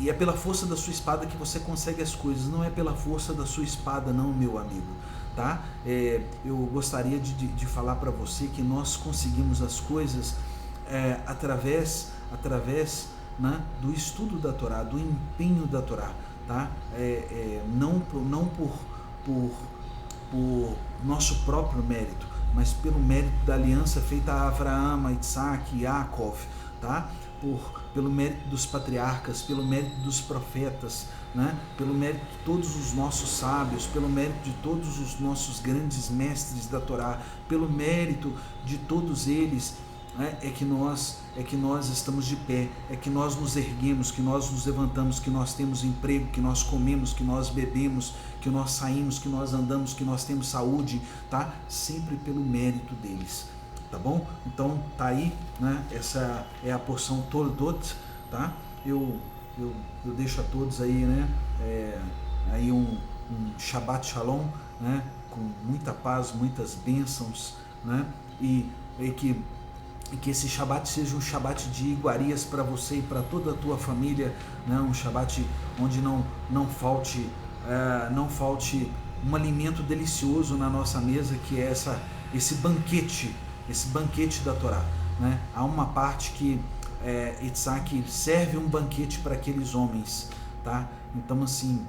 é pela força da sua espada que você consegue as coisas, não é pela força da sua espada, não, meu amigo, tá? Eu gostaria de falar para você que nós conseguimos as coisas através né, do estudo da Torá, do empenho da Torá, tá? Não por nosso próprio mérito, mas pelo mérito da aliança feita a Abraão, a Isaac e Yaakov, tá? Pelo mérito dos patriarcas, pelo mérito dos profetas, né? Pelo mérito de todos os nossos sábios, pelo mérito de todos os nossos grandes mestres da Torá, pelo mérito de todos eles, né? É que nós estamos de pé, é que nós nos erguemos, que nós nos levantamos, que nós temos emprego, que nós comemos, que nós bebemos, que nós saímos, que nós andamos, que nós temos saúde, tá? Sempre pelo mérito deles. Tá bom? Então tá aí, né? Essa é a porção Toldot, tá? Eu deixo a todos aí, né? Aí um Shabbat Shalom, né? Com muita paz, muitas bênçãos, né? E que esse Shabbat seja um Shabbat de iguarias para você e para toda a tua família, né? Um Shabbat onde não falte um alimento delicioso na nossa mesa, que é esse banquete da Torá, né? Há uma parte que Isaac serve um banquete para aqueles homens, tá? Então assim,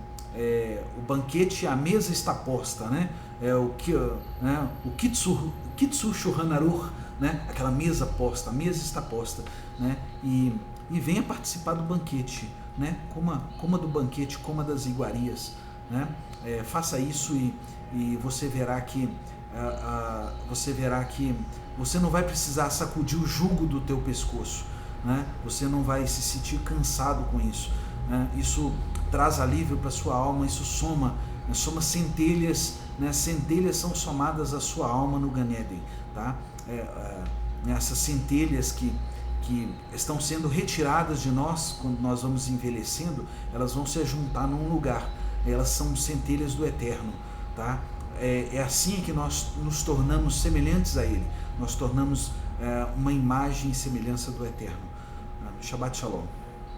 o banquete, a mesa está posta, né? O Kitzur Shulchan Aruch, né? Aquela mesa posta, a mesa está posta, né? E venha participar do banquete, né? Coma do banquete, coma das iguarias, né? Faça isso e você verá que você não vai precisar sacudir o jugo do teu pescoço, né? Você não vai se sentir cansado com isso, né? Isso traz alívio para sua alma, isso soma centelhas, né? Centelhas são somadas à sua alma no Gan Eden, tá? Essas centelhas que estão sendo retiradas de nós quando nós vamos envelhecendo, elas vão se juntar num lugar, elas são centelhas do Eterno, tá? É assim que nós nos tornamos semelhantes a Ele, nós tornamos uma imagem e semelhança do Eterno. Shabbat Shalom.